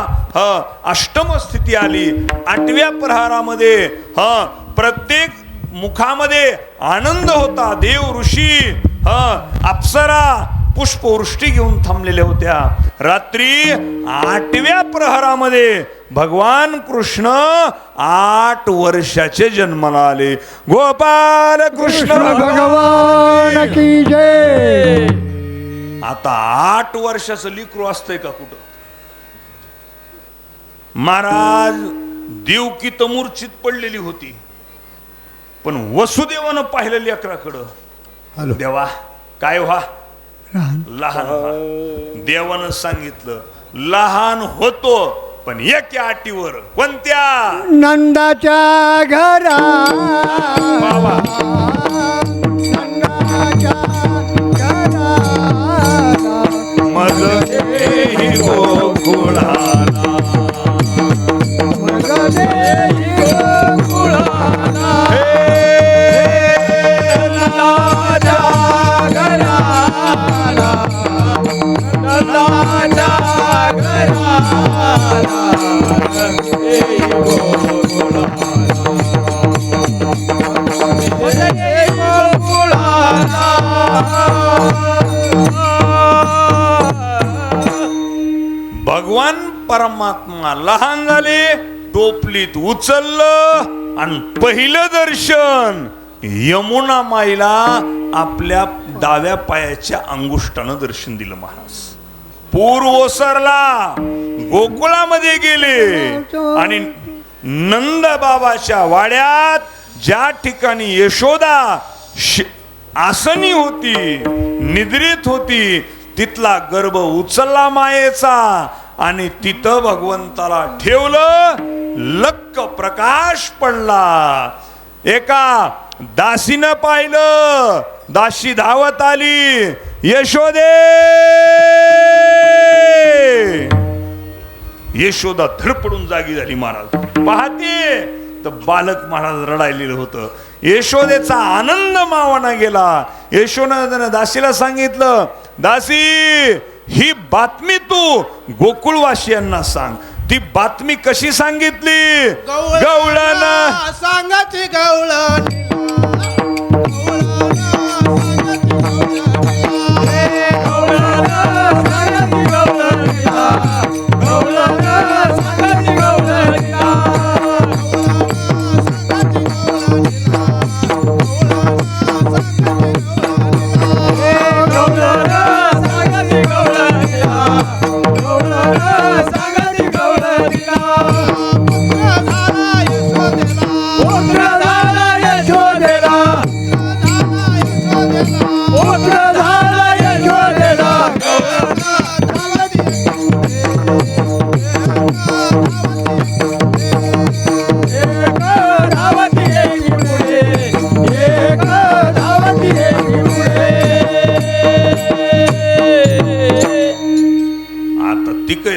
अष्टम स्थिती आली. 8व्या प्रहारामध्ये प्रत्येक मुखामध्ये आनंद होता. देव ऋषी अप्सरा पुष्पवृष्टी घेऊन थांबलेल्या होत्या. रात्री 8व्या प्रहरामध्ये भगवान कृष्ण 8 वर्षाचे जन्माला आले. गोपाल कृष्ण भगवान की जय. आता 8 वर्षाचं लेकरू असतंय का कुठं? महाराज देवकी तर मूर्छित पडलेली होती. पण वसुदेवानं पाहिलं लेकराकडं. देवा काय व्हा? लहान व्हा. देवानं सांगितलं लहान होतो पण एका अटीवर. कोणत्या? नंदाच्या घरा नंदाच्या घरा मज गोकुळाला भगवान परमात्मा लहान झाले. टोपलीत उचललं आणि पहिलं दर्शन यमुना माईला आपल्या डाव्या पायाच्या अंगुष्ठानं दर्शन दिलं महाराज. पूर ओसरला. गोकुळामध्ये गेले आणि नंद बाबाच्या वाड्यात ज्या ठिकाणी यशोदा आसनी होती, निद्रित होती, तिथला गर्भ उचलला मायेचा आणि तिथं भगवंताला ठेवलं. लक्क प्रकाश पडला. एका दासीनं पाहिलं, दासी धावत आली, यशोदे. यशोदा धडपडून जागी झाली. महाराज पाहते तर बालक महाराज रडायलेलं होतं. यशोदेचा आनंद मावाना गेला. यशोदेनं दासीला सांगितलं, दासी ही बातमी तू गोकुळवासियांना सांग. ती बातमी कशी सांगितली? गवळण सांगाची गवळण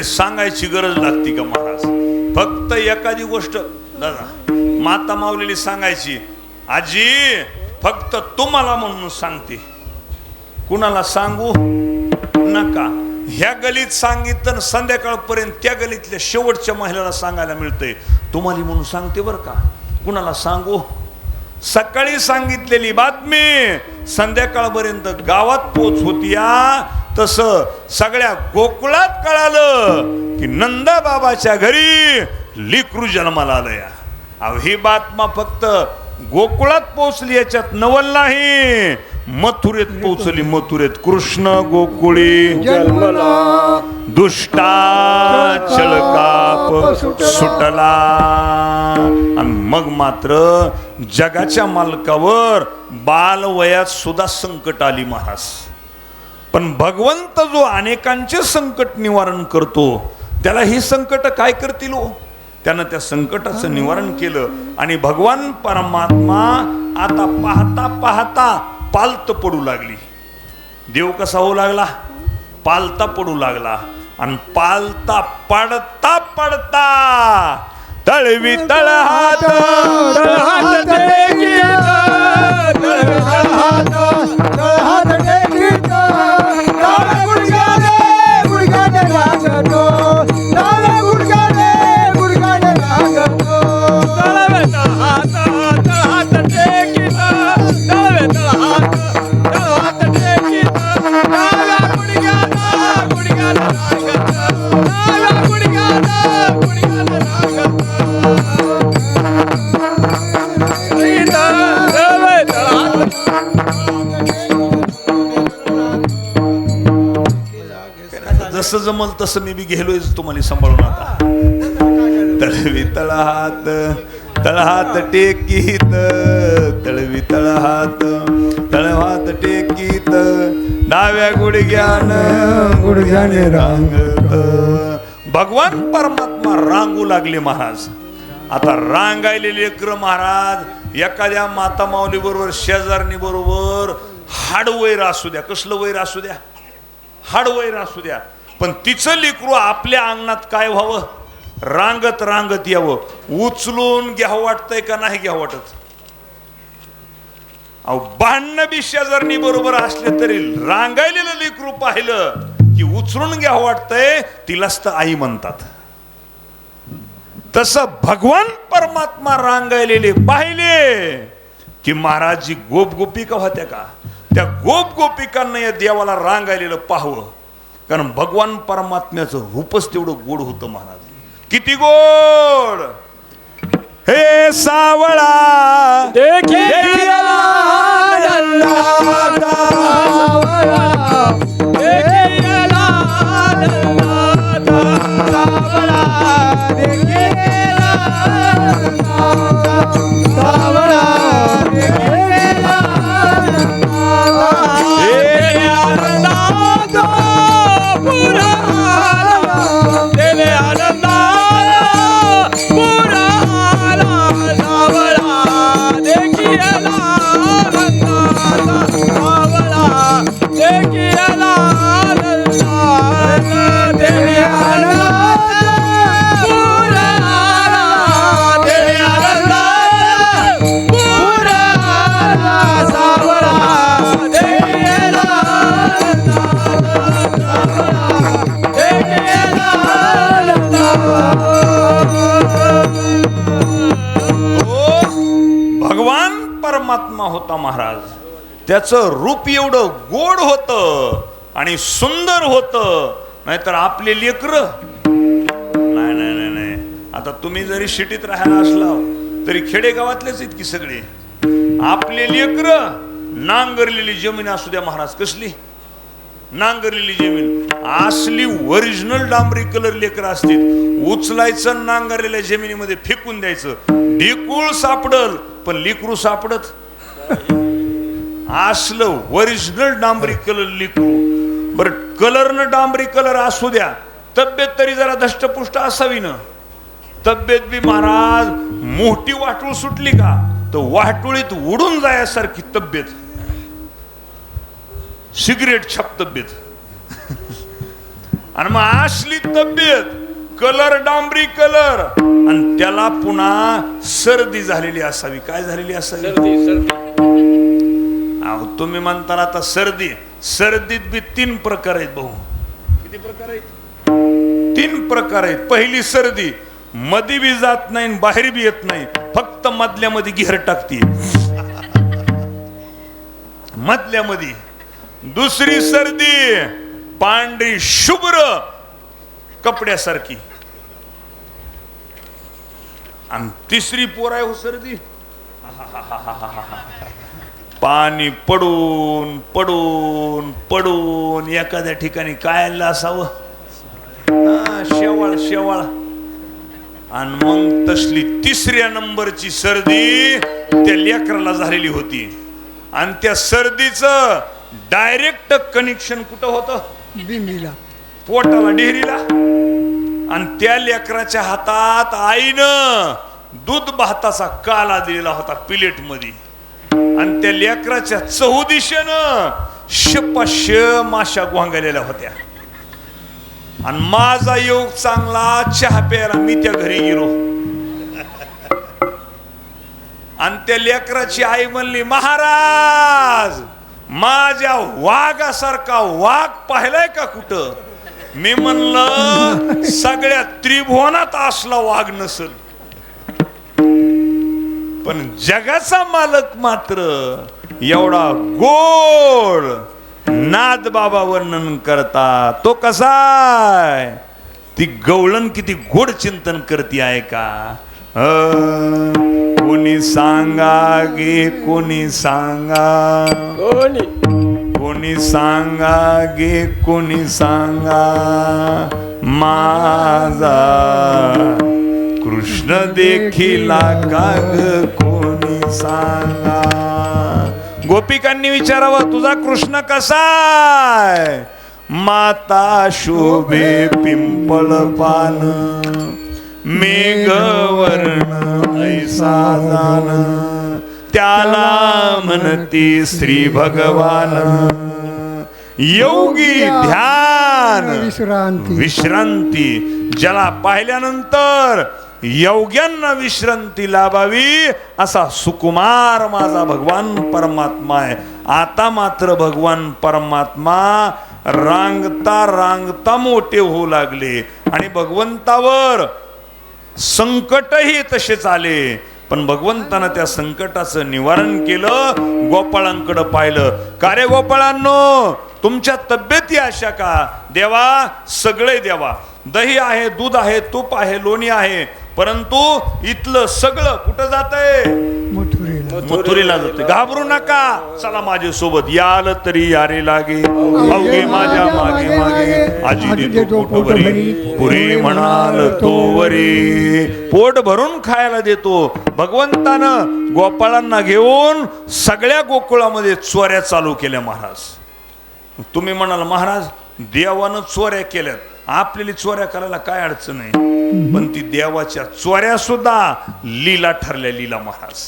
सांगायची गरज लागती का महाराज? फक्त एखादी गोष्ट दादा माता माऊलीला सांगायची, आजी फक्त तुम्हाला म्हणून सांगते, कुणाला सांगू नका. ह्या गलीत सांगितलं संध्याकाळपर्यंत त्या गलीतल्या शेवटच्या महिलेला सांगायला मिळतंय. तुम्हाला म्हणून सांगते बर का, कुणाला सांगू? सकाळी सांगितलेली बातमी संध्याकाळपर्यंत गावात पोच होती. तसं सगळ्या गोकुळात कळालं की नंदा बाबाच्या घरी लिकरू जन्माला आलंय. ही बातमा फक्त गोकुळात पोहोचली, याच्यात नवल नाही. मथुरेत पोहोचली. मथुरेत कृष्ण गोकुळी जन्मला दुष्टाचल काप सुटला. आणि मग मात्र जगाच्या मालकावर बालवयात सुद्धा संकट आली महाराज. पण भगवंत जो अनेकांचे संकट निवारण करतो, त्याला ही संकट काय करतील हो? त्यानं त्या संकटाचं निवारण केलं. आणि भगवान परमात्मा आता पाहता पाहता पालत पडू लागली. देव कसा होऊ लागला? पालता पडू लागला. आणि पालता पडता पडता तळवी तळहात तळहात टेकीत, तळहात टेकीत, डाव्या गुडघ्याने लागतो, डाव्या गुडघ्याने लागतो. तळहात टेकीत, तळहात टेकीत, डाव्या गुडघ्याला लागत, डाव्या गुडघ्याला लागत. जसं जमल तसं मी बी गेलोय तुम्हाला सांभाळून. आता तळवी तळहात, तळहात टेकीत, तळवी तळहात, तळहात टेकीत, डाव्या गुडघ्याने रांगत. भगवान परमात्मा रांगू लागले महाराज. आता रांगायले लेकर महाराज एखाद्या माता माऊली बरोबर, शेजारणी बरोबर हाडवैर असू द्या, कसलं वैर असू द्या, हाडवैर असू द्या, पण तिचं लेकरू आपल्या अंगणात काय व्हावं? रांगत रांगत यावं. उचलून घ्यावं वाटतंय का नाही घ्यावं वाटत? अहो भांडणं बी शेजारणी बरोबर असले तरी रांगायलेलं लेकरू पाहिलं की उचलून घ्यावं वाटतंय. तिलाच तर आई म्हणतात. तसं भगवान परमात्मा रांगायलेले पाहिले की महाराजजी गोप गोपिका होत्या का, त्या गोप गोपिकांना या देवाला रांगायलेलं पाहावं. कारण भगवान परमात्म्याचं रूपच तेवढं गोड होतं महाराज. किती गोड! हे सावळा देखी आला देवी आला पुरा देवी आला पुरा सावळा देवी आला भगवान परमात्मा होता महाराज. त्याचं रूप एवढं गोड होतं आणि सुंदर होतं. नाहीतर आपले लेकर नाही नाही नाही नाही. आता तुम्ही जरी सिटीत राहायला असला तरी खेडेगावातलेच आहेत की सगळे. आपले लेकर नांगरलेली जमीन असू द्या महाराज, कसली नांगरलेली जमीन असली ओरिजिनल डांबरी कलर लेकर असतील, उचलायचं नांगरलेल्या जमिनीमध्ये फेकून द्यायचं. ढिकूळ सापडल पण लेकरू सापडत असलं ओरिजिनल डांबरी कलर लेकरू. बर कलरनं डांबरी कलर असू द्या, तब्येत तरी जरा धष्टपुष्ट असावी ना. तब्येत बी महाराज मोठी वाटूळ सुटली का तर वाटुळीत उडून जायासारखी तब्येत, सिगरेट छाप तब्येत. आणि मग असली तब्येत कलर डांबरी कलर आणि त्याला पुन्हा सर्दी झालेली असावी. काय झालेली असावी? अहो तुम्ही म्हणताना आता सर्दीत बी 3 प्रकार आहेत भाऊ. किती प्रकार आहेत? 3 प्रकार आहेत. पहिली सर्दी मध्ये बी जात नाही बाहेर बी येत नाही, फक्त मधल्यामध्ये घेर टाकते मधल्यामध्ये. दुसरी सर्दी पांढरी शुभ्र कपड्यासारखी. आणि तिसरी पोर आहे हो सर्दी, पाणी पडून पडून पडून एखाद्या ठिकाणी काय असावं, शेवाळ शेवाळ. आणि मग तसली 3ऱ्या नंबरची सर्दी त्या लेकराला झालेली होती. आणि त्या सर्दीचं डायरेक्ट कनेक्शन कुठं होतं? बिंबीला, पोटाला, डेहरीला. आणि त्या लेकराच्या हातात आईनं दूध भाताचा काला दिलेला होता प्लेट मध्ये. आणि त्या लेकराच्या चहुदिशेनं 500 माशा गोंगालेल्या होत्या. आणि माझा योग चांगला, चहा प्यायला मी त्या घरी गेलो. आणि त्या लेकराची आई म्हणली, महाराज माझ्या वाघासारखा वाघ पाहिलाय का कुठं? मी म्हणलं सगळ्या त्रिभुवनात असला वाघ नसल, पण जगाचा मालक मात्र एवढा गोड नाद बाबा वर्णन करता. तो कसाय? ती गवळण किती गोड चिंतन करती आहे का? कोणी सांगा गे, कोणी सांगा, कोणी सांगा गे, कोणी सांगा माझा कृष्ण देखिला का ग, कोणी सांगा. गोपिकांनी विचारावं, तुझा कृष्ण कसाय? माता शोभे पिंपळ पान, मेघवर्ण ऐसा जान, त्याला म्हणती श्री भगवान. योगी ध्यान विश्रांती, ज्याला पाहिल्यानंतर योग्यांना विश्रांती लाभावी असा सुकुमार माझा भगवान परमात्मा आहे. आता मात्र भगवान परमात्मा रांगता रांगता मोठे होऊ लागले आणि भगवंतावर संकटही तसेच आले. पण भगवंतानं त्या संकटाचं निवारण केलं. गोपाळांकडे पाहिलं, का रे गोपाळांनो तुमच्या तब्येती अशा का? देवा सगळे देवा, दही आहे, दूध आहे, तूप आहे, लोणी आहे, परंतु इथलं सगळं कुठं जातंय? मथुरीला जाते. घाबरू नका, चला माझ्या सोबत, याल तरी यारे लागे, अवघे माझ्या मागे मागे, आजी देतो पोटभरी, पुरी म्हणाल तो वरी. पोट भरून खायला देतो. भगवंतानं गोपाळांना घेऊन सगळ्या गोकुळामध्ये चोऱ्या चालू केल्या महाराज. तुम्ही म्हणाल महाराज देवानं चोऱ्या केल्यात, आपल्याला चोऱ्या करायला काय अडचण नाही, पण ती देवाच्या चोऱ्या सुद्धा लीला ठरल्या. लीला महाराज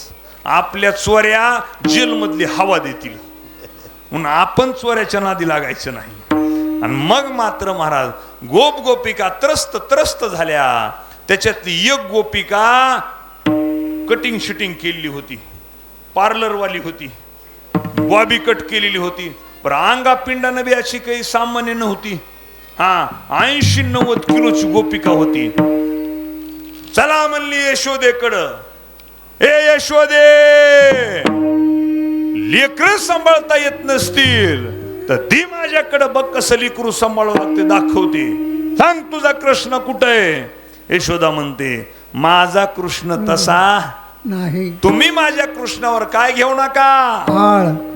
आपल्या चोऱ्या जेलमधली हवा देतील. म्हणून आपण चोऱ्याच्या नादी लागायचं नाही. आणि मग मात्र महाराज गोप गोपिका त्रस्त त्रस्त झाल्या. त्याच्यातली एक गोपिका कटिंग शूटिंग केलेली होती, पार्लरवाली होती, बॉबी कट केलेली होती, पण अंगा पिंडानं बी अशी काही सामान्य नव्हती. 80-90 किलोची गोपिका होती. चला म्हणली यशोदेकडं, ए यशोदे, लेकर सांभाळता येत नसतील तर दी माझ्याकडं, बघ कसं लेकरू सांभाळू लागते दाखवते, सांग तुझा कृष्ण कुठे. यशोदा म्हणते माझा कृष्ण तसा नाही. तुम्ही माझ्या कृष्णावर काय घेऊ नका,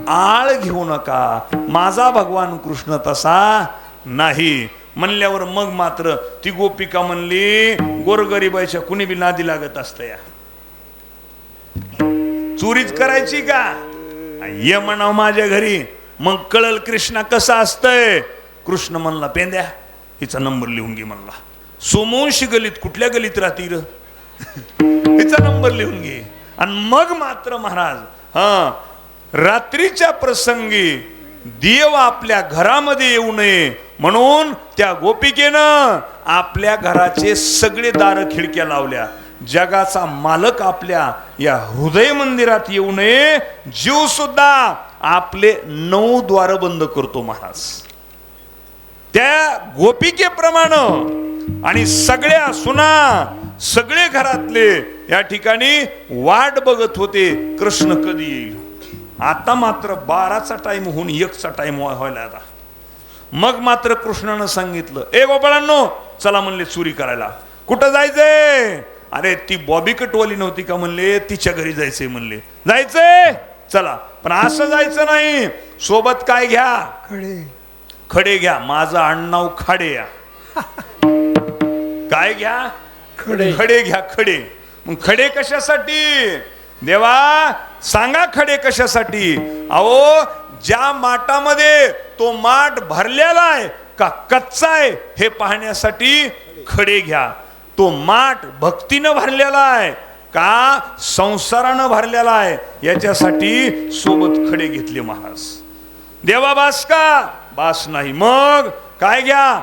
आळ घेऊ नका. माझा भगवान कृष्ण तसा नाही म्हणल्यावर मग मात्र ती गोपिका म्हणली गोरगरीबाच्या कुणी बी नादी लागत असत या, चोरीच करायची का, ये म्हणाव माझ्या घरी, मग कळल कृष्णा कसा असतंय. कृष्ण म्हणला पेंद्या हिचा नंबर लिहून घे म्हणला. सोमवंशी गलीत कुठल्या गलीत राहती र, हिचा नंबर लिहून घे. आणि मग मात्र महाराज रात्रीच्या प्रसंगी देव आपल्या घरामध्ये येऊ नये म्हणून त्या गोपिकेनं आपल्या घराचे सगळे दार खिडक्या लावल्या. जगाचा मालक आपल्या या हृदय मंदिरात येऊ नये, जीव सुद्धा आपले 9 द्वार बंद करतो महाराज. त्या गोपिकेप्रमाणे आणि सगळ्या सुना सगळे घरातले या ठिकाणी वाट बघत होते कृष्ण कधी येईल. आता मात्र 12चा टाइम होऊन 1चा टाइम व्हायला आता. मग मात्र कृष्णानं सांगितलं, ए गोपाळांनो चला म्हणले चोरी करायला. कुठं जायचंय, अरे ती बॉबी कटवाली नव्हती का म्हणले, तिच्या घरी जायचंय म्हणले. जायचंय चला, पण असं जायचं नाही, सोबत काय घ्या, खडे घ्या, माझं आडनाव खाडे या. काय घ्या, खडे घ्या, खडे. मग खडे कशासाठी देवा सांगा, खडे कशासाठी. अहो ज्या माठामध्ये तो माठ भरलेला आहे का कच्चा आहे हे पाहण्यासाठी खडे घ्या. तो माठ भक्तीनं भरलेला आहे का संसारानं भरलेला आहे याच्यासाठी सोबत खडे घेतले महाराज. देवा बास का, बास नाही. मग काय घ्या,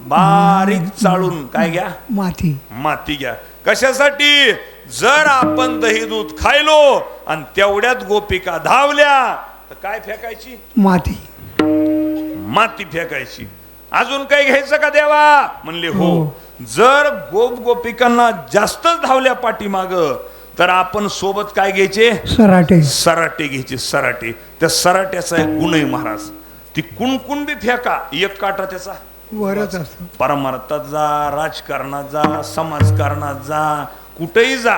बारीक चाळून काय घ्या, माती घ्या. कशासाठी, जर आपण दही दूध खायलो आणि तेवढ्यात गोपिका धावल्या तर काय फेकायची, माती फेकायची. अजून काही घ्यायचं का देवा म्हणले हो. जर गोपिकांना जास्त धावल्या पाठीमाग तर आपण सोबत काय घ्यायचे, सराटे घ्यायचे. सराटे, त्या सराट्याचा एक गुण आहे महाराज, ती कुणकुण बी फेका, एक काटा त्याचा वरच असतो. परमार्थात जा, राजकारणात जा, समाजकारणात जा, कुठेही जा,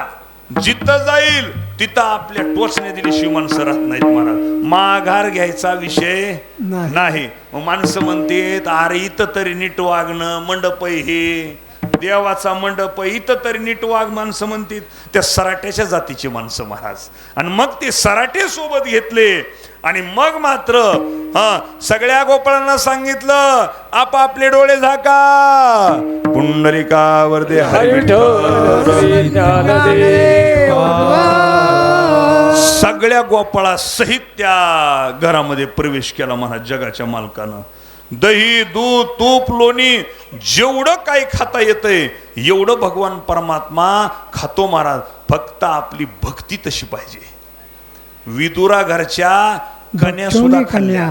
जिथं जाईल तिथं आपल्या टोचणे दिल्याशिवाय माणसं राहत नाहीत महाराज. माघार घ्यायचा विषय नाही. मग माणसं म्हणतात अरे इथं तरी नीट वागणं, मंडप हे देवाचा मंडप, इथं तरी नीट वाघ. माणसं म्हणतात त्या सराट्याच्या जातीची माणसं महाराज. आणि मग ते सराटे सोबत घेतले आणि मग मात्र सगळ्या गोपाळांना सांगितलं आपापले डोळे झाका, पुंडलिकावर दे सगळ्या गोपाळा सहित त्या घरामध्ये प्रवेश केला महाराज. जगाच्या मालकानं दही दूध तूप लोणी जेवढं काही खाता येतंय एवढं भगवान परमात्मा खातो महाराज. फक्त आपली भक्ती तशी पाहिजे. विदुरा घरच्या कन्या सुद्धा खाल्ल्या,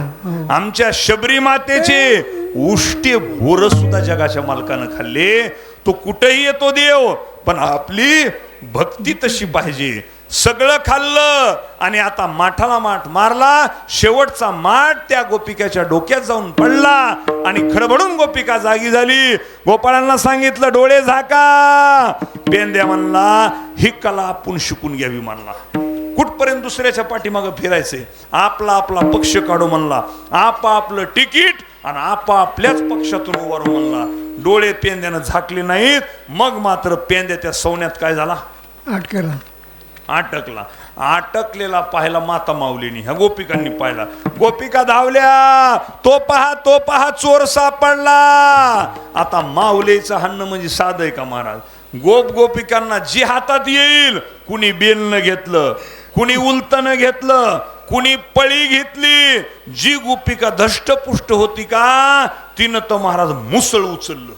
आमच्या शबरी मातेचे उष्टे बोर सुद्धा जगाच्या मालकानं खाल्ले. तो कुठेही येतो देव, पण आपली भक्ती तशी पाहिजे. सगळं खाल्लं आणि आता माठाला माठ मारला. शेवटचा माठ त्या गोपिकाच्या डोक्यात जाऊन पडला आणि खडबडून गोपिका जागी झाली. गोपाळांना सांगितलं डोळे झाका. पेंद्या म्हणला ही कला आपण शिकून घ्यावी म्हणला. कुठपर्यंत दुसऱ्याच्या पाठीमागं फिरायचे, आपला आपला पक्ष काढू म्हणला, आपापलं तिकीट आणि आपापल्याच पक्षातून उभारू म्हणला. डोळे पेंद्यानं झाकले नाहीत. मग मात्र पेंद्या त्या सोन्यात काय झाला, अटकला. अटकलेला पाहिला माता माऊलीनी, ह्या गोपिकांनी पाहिला. गोपिका धावल्या, तो पहा चोर सापडला. आता माऊलीचं हाणं म्हणजे साधं आहे का महाराज. गोपिकांना जी हातात येईल, कुणी बेलनं घेतलं, कुणी उलतनं घेतलं, कुणी पळी घेतली, जी गोपिका धष्टपुष्ट होती का तिनं तर महाराज मुसळ उचललं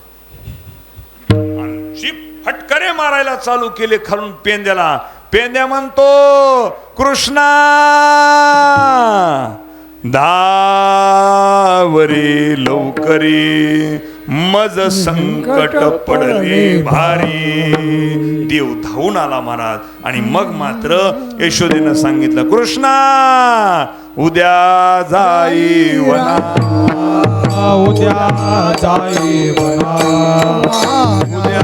आणि जी फटकरे मारायला चालू केले खालून पेंद्याला. पेंद्या म्हणतो कृष्णा धावरे लवकरी मज संकट पडले भारी. देव धावून आला महाराज आणि मग मात्र यशोदेनं सांगितलं कृष्णा उद्या जाई वना, उद्या जाई वना, उद्या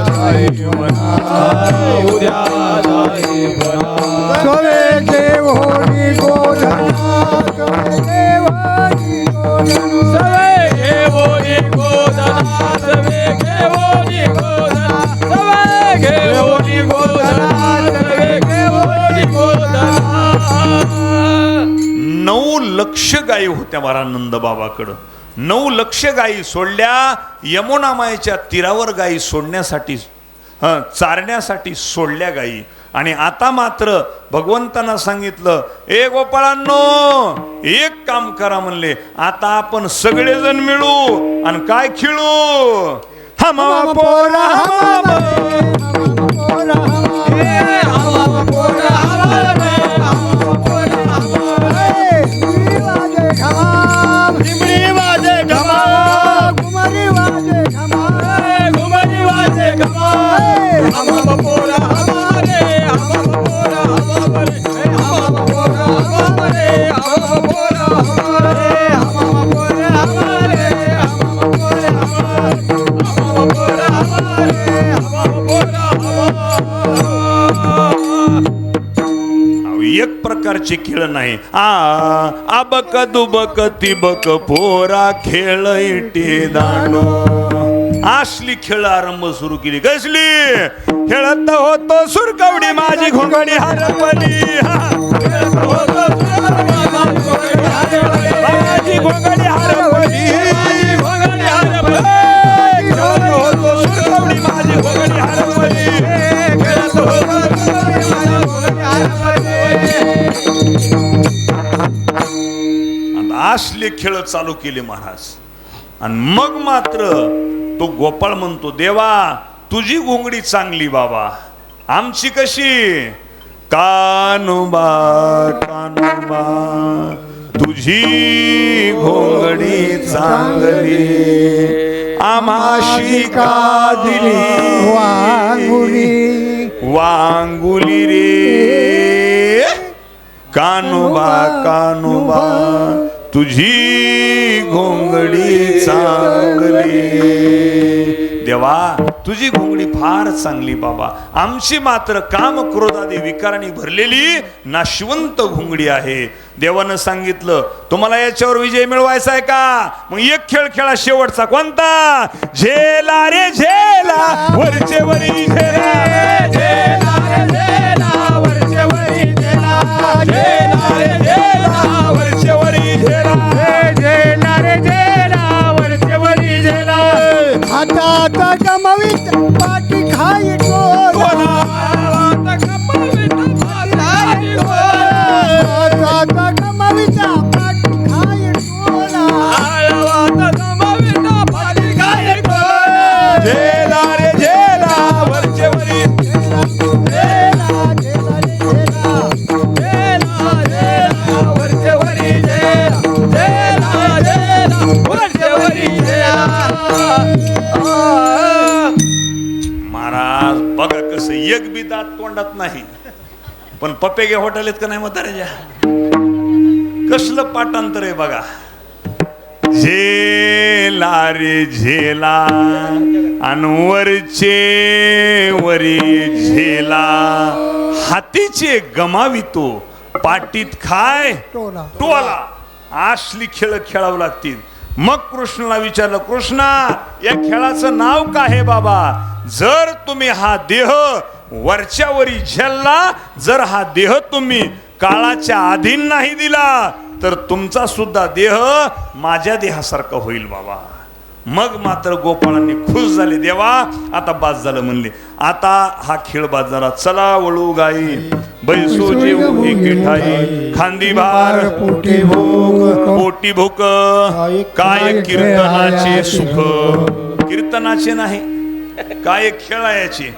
जाई वना, उद्या जाई वना. सवे देवोनी गोधना, सवे देवानी गोधना. सवे घेवोनी गोधना, सवे घेवोनी गोधना, सवे घेवोनी गोधना, सवे घेवोनी गोधना. 9 लक्ष गायी होत्या महाराज नंद बाबाकडं. 9 लक्ष गायी सोडल्या यमुना मायेच्या तीरावर गायी सोडण्यासाठी, चारण्यासाठी सोडल्या गायी. आणि आता मात्र भगवंतांना सांगितलं ए गोपाळांनो एक काम करा म्हणले, आता आपण सगळेजण मिळू आणि काय खेळू, हमामा पोरा हमामा पोरा चिमणी वाजे घमा, कुमारी वाजे घमा, घुमरी वाजे घमा. हम पोरा हमारे, हम पोरा हमारे, हम पोरा हमारे, हम पोरा हमारे, हम पोरा हमारे, हम पोरा हमारे, हम पोरा हमारे, हम पोरा हमारे. एक प्रकारचे खेळ नाही. आबक दुबक तिबक पोरा खेळ इटे दांडो. असली खेळ आरंभ सुरू केली. कसली खेळत होतो सुरकवडी माझी घोंगडी हरपली, खेळत होतो माझी घोंगडी हरपली, घोंगडी हरपली. खेळत होतो सुरकवडी माझी घोंगडी हरपली, खेळत होतो सुरकवडी माझी घोंगडी हरपली. असले खेळ चालू केले महाराज. आणि मग मात्र तो गोपाळ म्हणतो देवा तुझी घोंगडी चांगली बाबा, आमची कशी. कानोबा कानोबा तुझी घोंगडी चांगली, आम्हाशी का दिली वांगुली वांगुली रे. कानोबा कानोबा तुझी घोंगडी चांगली. देवा तुझी घोंगडी फार चांगली बाबा, आमची मात्र काम क्रोधादी विकारांनी भरलेली नाशिवंत घोंगडी आहे. देवानं सांगितलं तुम्हाला याच्यावर विजय मिळवायचा आहे का, मग एक खेळ खेळा शेवटचा. कोणता. झेला रे झेला वरचे वरी झेला, झेला रे झेला वरचे वरी झेला, झेला रे झेला वरचे वरी झेला, झेला रे झेला वरचे वरी झेला. हातात गमवीत पाठी खाई टोला, हातात गमवीत पाठी खाई टोला. झेला रे झेला वरचे वरी, महाराज बघा कसं एक बी दात तोंडात नाही, पण पप्पे हॉटेल आहेत का नाही म्हाताऱ्याच्या. कसलं पाठांतर आहे बघा. झेला रे झेला अनवरचे वरी झेला, हातीचे गमावितो पाटीत खाय टोला. टोला. असली खेळ खेळावं लागतील. मग कृष्णाला विचारलं कृष्णा या खेळाचं नाव काय आहे बाबा. जर तुम्ही हा देह वरच्या वरी झेलला, जर हा देह तुम्ही काळाच्या अधीन नाही दिला, तर तुमचा सुद्धा देह माझ्या देहासारखा होईल बाबा. मग मात्र गोपाळांनी खुश झाले, देवा आता बाज झालं म्हणले, आता हा खेळ बाज झाला, चला वळू गाई बैसो जेऊ एके ठाई, खांदी भार पोटी भोग पोटी भूक काय कीर्तनाचे सुख, कीर्तनाचे नाही काय खेळायचे.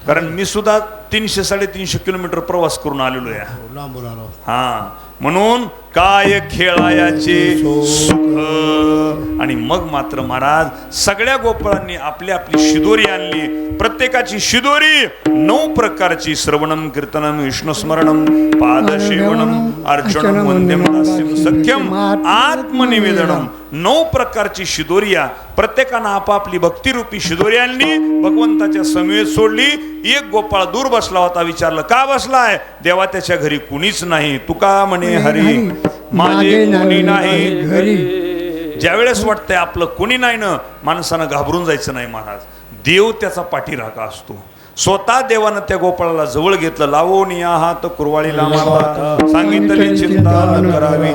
कारण मी सुद्धा 300-350 किलोमीटर प्रवास करून आलेलो आहे. हा म्हणून काय खेळायाचे सुख. आणि मग मात्र महाराज सगळ्या गोपाळांनी आपली आपली शिदोरी आणली. प्रत्येकाची शिदोरी 9 प्रकारची, श्रवणम कीर्तनम विष्णुस्मरणम पादसेवनम अर्चनम वंद्यम दास्यम सख्यम आत्मनिवेदनम. 9 प्रकारची शिदोरिया प्रत्येकानं आपापली भक्तिरूपी शिदोरी आणली, भगवंताच्या समवेत सोडली. एक गोपाळ दूर बसला होता, विचारलं का बसलाय? देवा त्याच्या घरी कुणीच नाही. तुका म्हणे हरी माझे कोणी नाही घरी. ज्यावेळेस वाटतंय आपलं कोणी नाही ना, माणसानं घाबरून जायचं नाही महाराज. देव त्याचा पाठीराखा असतो. स्वतः देवानं त्या गोपाळाला जवळ घेतलं, लावून या हात कुरवाळीला माता सांगितली चिंता न करावी.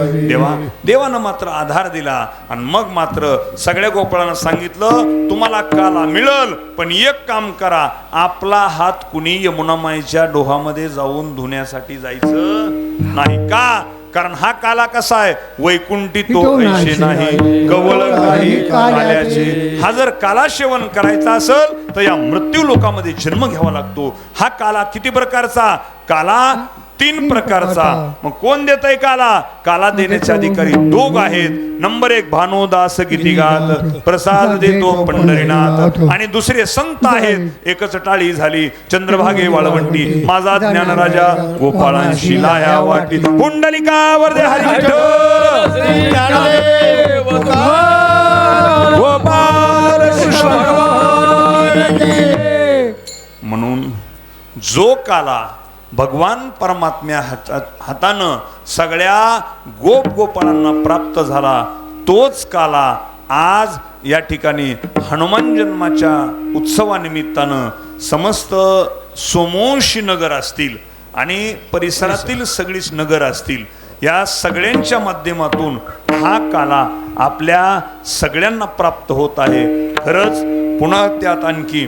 देवानं मात्र आधार दिला. आणि मग मात्र सगळ्या गोपाळांना सांगितलं, तुम्हाला काला मिळल, पण एक काम करा, आपला हात कुणी यमुनामाईच्या डोहामध्ये जाऊन धुण्यासाठी जायचं नाही. का? कारण हा काला कसा आहे, वैकुंठी तो ऐशे नाही कवळ काही काल्याचे. हा जर काला सेवन करायचा असेल तर या मृत्यू लोकामध्ये जन्म घ्यावा लागतो. हा काला किती प्रकारचा? काला 3 प्रकारचा. मग कोण देत आहे काला? काला देण्याचे अधिकारी 2 आहेत. नंबर 1 भानुदास गीतिगात, प्रसाद देतो पंढरीनाथ. आणि दुसरे संत आहेत. एकच टाळी झाली चंद्रभागे वाळवंटी, माझा ज्ञान राजा गोपाळांशी लाया वाटी. पुंडलिकावर दे हरी गोपाळ कृष्ण. म्हणून जो काला भगवान परमात्म्या हातानं सगळ्या गोपाळांना प्राप्त झाला, तोच काला आज या ठिकाणी हनुमान जन्माच्या उत्सवानिमित्तानं समस्त सोमवंशी नगर असतील आणि परिसरातील सगळीच नगर असतील, या सगळ्यांच्या माध्यमातून हा काला आपल्या सगळ्यांना प्राप्त होत आहे. खरंच पुन्हा त्यात आणखी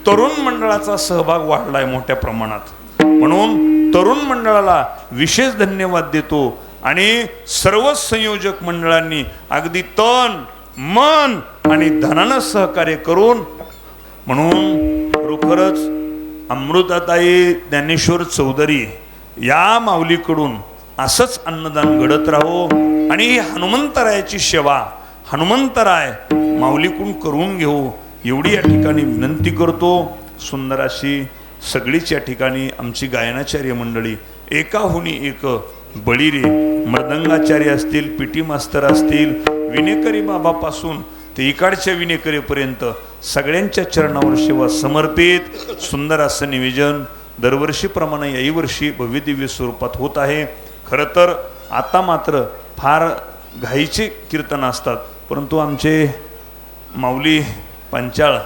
तरुण मंडळाचा सहभाग वाढलाय मोठ्या प्रमाणात. म्हणून तरुण मंडळाला विशेष धन्यवाद देतो. आणि सर्व संयोजक मंडळांनी अगदी तन मन आणि धनानं सहकार्य करून, म्हणून खरोखरच अमृताताई ज्ञानेश्वर चौधरी या माऊलीकडून असंच अन्नदान घडत राहो. आणि हनुमंतरायाची सेवा हनुमंतराय माऊलीकडून करून घेऊ एवढी या ठिकाणी विनंती करतो. सुंदर अशी सगळीच या ठिकाणी आमची गायनाचार्य मंडळी एकाहुनी एक बळीरे मृदंगाचार्य असतील, पीटी मास्तर असतील, विनेकरी बाबापासून ते इकडच्या विनेकरीपर्यंत सगळ्यांच्या चरणावर सेवा समर्पित. सुंदर असं निवेदन दरवर्षीप्रमाणे याही वर्षी भव्य दिव्य स्वरूपात होत आहे. खरं तर आता मात्र फार घाईचे कीर्तन असतात, परंतु आमचे माऊली पंचाळ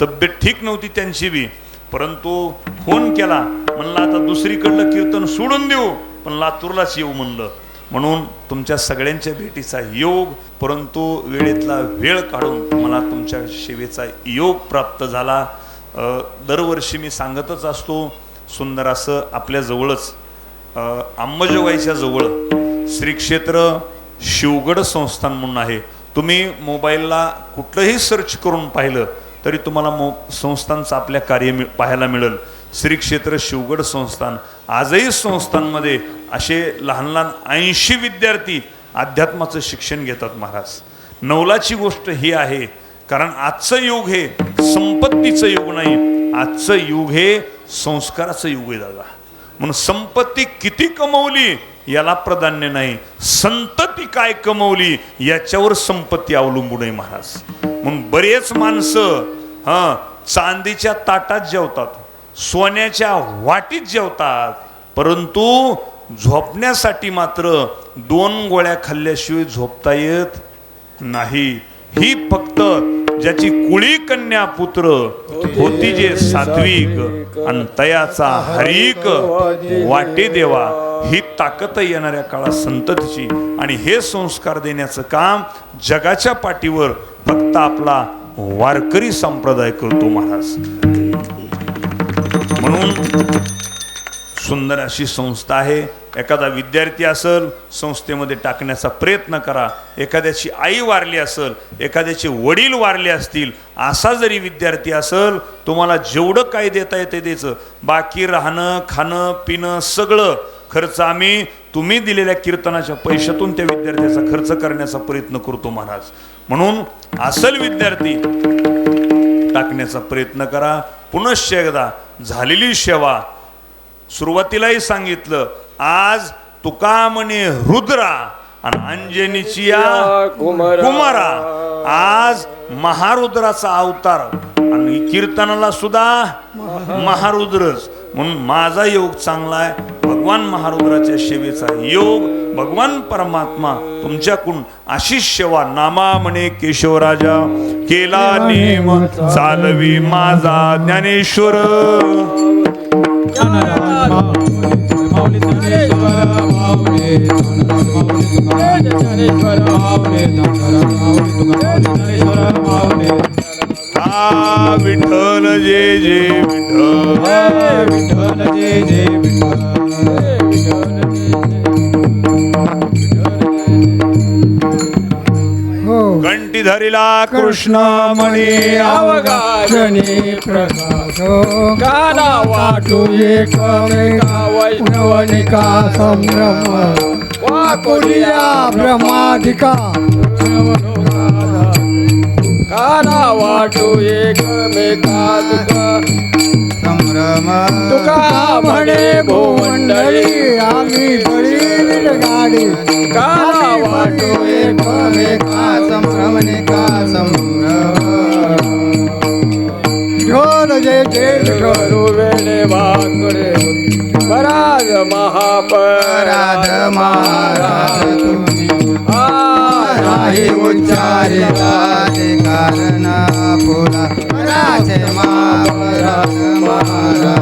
तब्येत ठीक नव्हती त्यांची बी, परंतु फोन केला, म्हणलं आता दुसरीकडलं कीर्तन सोडून देऊ, पण लातूरलाच येऊ म्हणलं. म्हणून तुमच्या सगळ्यांच्या भेटीचा योग, परंतु वेळेतला वेळ काढून मला तुमच्या सेवेचा योग प्राप्त झाला. दरवर्षी मी सांगतच असतो, सुंदर असं आपल्याजवळच अंबाजोगाईच्या जवळ श्री क्षेत्र शिवगड संस्थान म्हणून आहे. तुम्ही मोबाईलला कुठलंही सर्च करून पाहिलं तरी तुम्हाला संस्थांचं आपल्या कार्य पाहायला मिळेल. श्री क्षेत्र शिवगड संस्थान. आजही संस्थांमध्ये असे लहान लहान 80 विद्यार्थी अध्यात्माचं शिक्षण घेतात महाराज. नवलाची गोष्ट ही आहे, कारण आजचं युग हे संपत्तीचं युग नाही, आजचं युग हे संस्काराचं युग आहे दादा. म्हणून संपत्ती किती कमवली याला प्राधान्य नाही, संतती काय कमवली याच्यावर संपत्ती अवलंबून आहे महाराज. म्हणून बरेच माणसं चांदीच्या ताटात जेवतात, सोन्याच्या वाटीत जेवतात, परंतु झोपण्यासाठी मात्र 2 गोळ्या खाल्ल्याशिवाय झोपता येत नाही. ही फक्त ज्याची कुळी कन्या पुत्र होती जे सात्विक आणि तयाचा हरिक वाटे देवा, ही ताकद येणाऱ्या काळात संततीची, आणि हे संस्कार देण्याचं काम जगाच्या पाठीवर फक्त आपला वारकरी संप्रदाय करतो महाराज. म्हणून सुंदर अशी संस्था आहे. एखादा विद्यार्थी असेल, संस्थेमध्ये टाकण्याचा प्रयत्न करा. एखाद्याची आई वारली असेल, एखाद्याचे वडील वारले असतील, असा जरी विद्यार्थी असेल, तुम्हाला जेवढं काय देता येते द्यायचं. बाकी राहणं, खाणं, पिणं सगळं खर्च आम्ही तुम्ही दिलेल्या कीर्तनाच्या पैशातून त्या विद्यार्थ्याचा खर्च करण्याचा प्रयत्न करतो महाराज. म्हणून असल विद्यार्थी टाकण्याचा प्रयत्न करा. पुनश्च एकदा झालेली सेवा सुरुवातीलाही सांगितलं. आज तुका म्हणे रुद्रा आणि अंजनीची या कुमारा. आज महारुद्राचा अवतार आणि कीर्तनाला सुद्धा महारुद्रच. म्हणून माझा योग चांगला आहे. भगवान महारुद्राच्या सेवेचा योग. भगवान परमात्मा तुमच्याकडून अशी सेवा नामा म्हणे केशवराजा केला नेम चालवी माझा ज्ञानेश्वर. हा विठ्ठल जय जय विठ्ठल, विठ्ठल जय जय कंठी धरिला कृष्ण मणी अवघाजनी प्रकाश गाना वाटू एकमेका वैष्णवनिका संभ्रम वाकुलिया ब्रह्माधिका गाना वाटू एकमेका संभ्रम तुका म्हणे भोवंडळी आम्ही बळील गाडी गाना वाटू एकमेका संभ्रमनिका संभ्रम ढोल जय जय करू वेळे वाकडे पराज महापराध महाराज नाही उच्चारिता कारण फुला महाराज महाराज